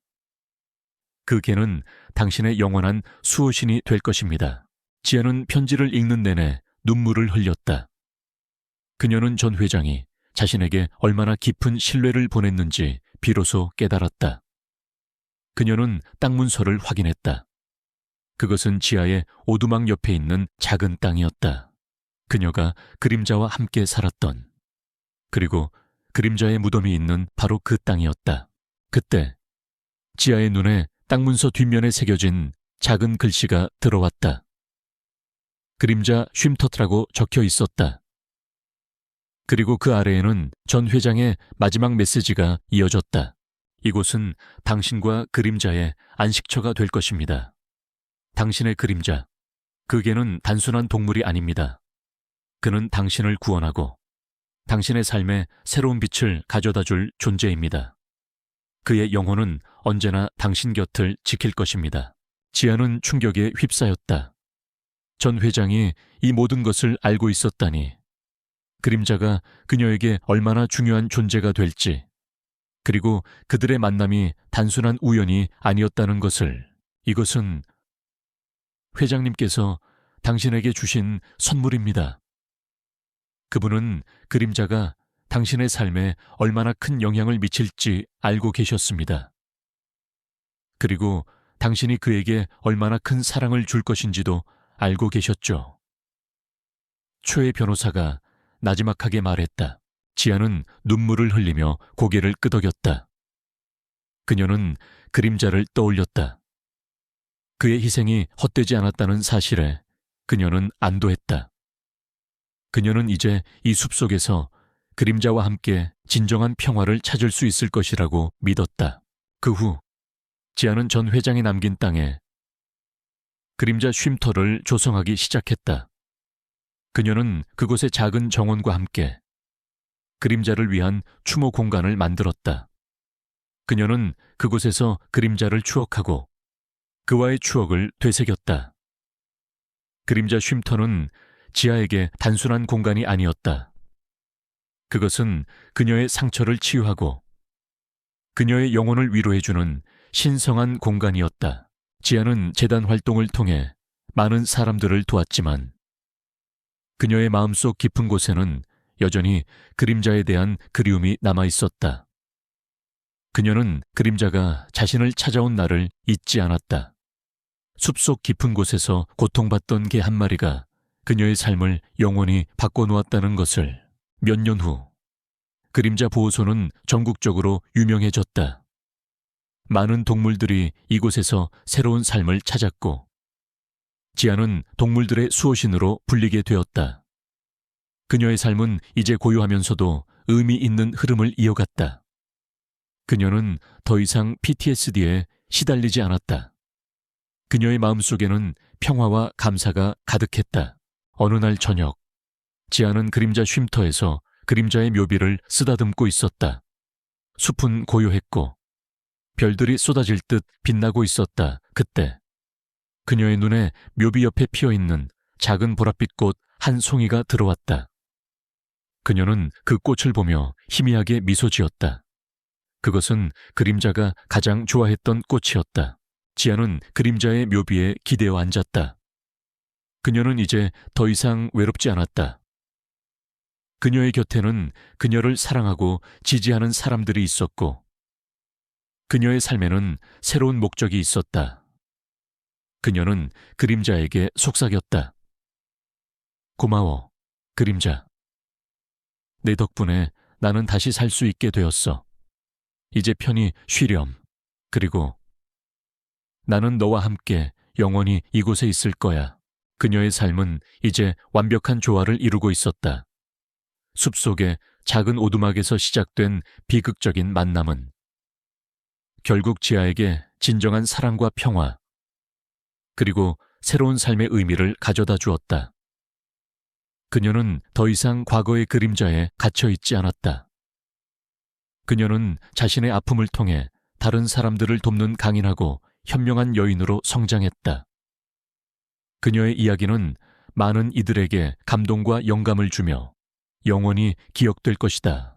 그 개는 당신의 영원한 수호신이 될 것입니다. 지아는 편지를 읽는 내내 눈물을 흘렸다. 그녀는 전 회장이 자신에게 얼마나 깊은 신뢰를 보냈는지 비로소 깨달았다. 그녀는 땅 문서를 확인했다. 그것은 지하의 오두막 옆에 있는 작은 땅이었다. 그녀가 그림자와 함께 살았던, 그리고 그림자의 무덤이 있는 바로 그 땅이었다. 그때 지아의 눈에 땅 문서 뒷면에 새겨진 작은 글씨가 들어왔다. 그림자 쉼터트라고 적혀 있었다. 그리고 그 아래에는 전 회장의 마지막 메시지가 이어졌다. 이곳은 당신과 그림자의 안식처가 될 것입니다. 당신의 그림자, 그 개는 단순한 동물이 아닙니다. 그는 당신을 구원하고 당신의 삶에 새로운 빛을 가져다 줄 존재입니다. 그의 영혼은 언제나 당신 곁을 지킬 것입니다. 지아는 충격에 휩싸였다. 전 회장이 이 모든 것을 알고 있었다니. 그림자가 그녀에게 얼마나 중요한 존재가 될지, 그리고 그들의 만남이 단순한 우연이 아니었다는 것을, 이것은 회장님께서 당신에게 주신 선물입니다. 그분은 그림자가 당신의 삶에 얼마나 큰 영향을 미칠지 알고 계셨습니다. 그리고 당신이 그에게 얼마나 큰 사랑을 줄 것인지도 알고 계셨죠. 초의 변호사가 나지막하게 말했다. 지아는 눈물을 흘리며 고개를 끄덕였다. 그녀는 그림자를 떠올렸다. 그의 희생이 헛되지 않았다는 사실에 그녀는 안도했다. 그녀는 이제 이 숲속에서 그림자와 함께 진정한 평화를 찾을 수 있을 것이라고 믿었다. 그 후 지아는 전 회장이 남긴 땅에 그림자 쉼터를 조성하기 시작했다. 그녀는 그곳의 작은 정원과 함께 그림자를 위한 추모 공간을 만들었다. 그녀는 그곳에서 그림자를 추억하고 그와의 추억을 되새겼다. 그림자 쉼터는 지아에게 단순한 공간이 아니었다. 그것은 그녀의 상처를 치유하고 그녀의 영혼을 위로해주는 신성한 공간이었다. 지아는 재단 활동을 통해 많은 사람들을 도왔지만 그녀의 마음속 깊은 곳에는 여전히 그림자에 대한 그리움이 남아있었다. 그녀는 그림자가 자신을 찾아온 날을 잊지 않았다. 숲속 깊은 곳에서 고통받던 개 한 마리가 그녀의 삶을 영원히 바꿔놓았다는 것을. 몇 년 후 그림자 보호소는 전국적으로 유명해졌다. 많은 동물들이 이곳에서 새로운 삶을 찾았고 지아는 동물들의 수호신으로 불리게 되었다. 그녀의 삶은 이제 고요하면서도 의미 있는 흐름을 이어갔다. 그녀는 더 이상 PTSD에 시달리지 않았다. 그녀의 마음속에는 평화와 감사가 가득했다. 어느 날 저녁, 지아는 그림자 쉼터에서 그림자의 묘비를 쓰다듬고 있었다. 숲은 고요했고 별들이 쏟아질 듯 빛나고 있었다. 그때 그녀의 눈에 묘비 옆에 피어있는 작은 보랏빛 꽃 한 송이가 들어왔다. 그녀는 그 꽃을 보며 희미하게 미소 지었다. 그것은 그림자가 가장 좋아했던 꽃이었다. 지아는 그림자의 묘비에 기대어 앉았다. 그녀는 이제 더 이상 외롭지 않았다. 그녀의 곁에는 그녀를 사랑하고 지지하는 사람들이 있었고 그녀의 삶에는 새로운 목적이 있었다. 그녀는 그림자에게 속삭였다. 고마워, 그림자. 내 덕분에 나는 다시 살 수 있게 되었어. 이제 편히 쉬렴. 그리고 나는 너와 함께 영원히 이곳에 있을 거야. 그녀의 삶은 이제 완벽한 조화를 이루고 있었다. 숲속의 작은 오두막에서 시작된 비극적인 만남은 결국 지아에게 진정한 사랑과 평화, 그리고 새로운 삶의 의미를 가져다 주었다. 그녀는 더 이상 과거의 그림자에 갇혀 있지 않았다. 그녀는 자신의 아픔을 통해 다른 사람들을 돕는 강인하고 현명한 여인으로 성장했다. 그녀의 이야기는 많은 이들에게 감동과 영감을 주며 영원히 기억될 것이다.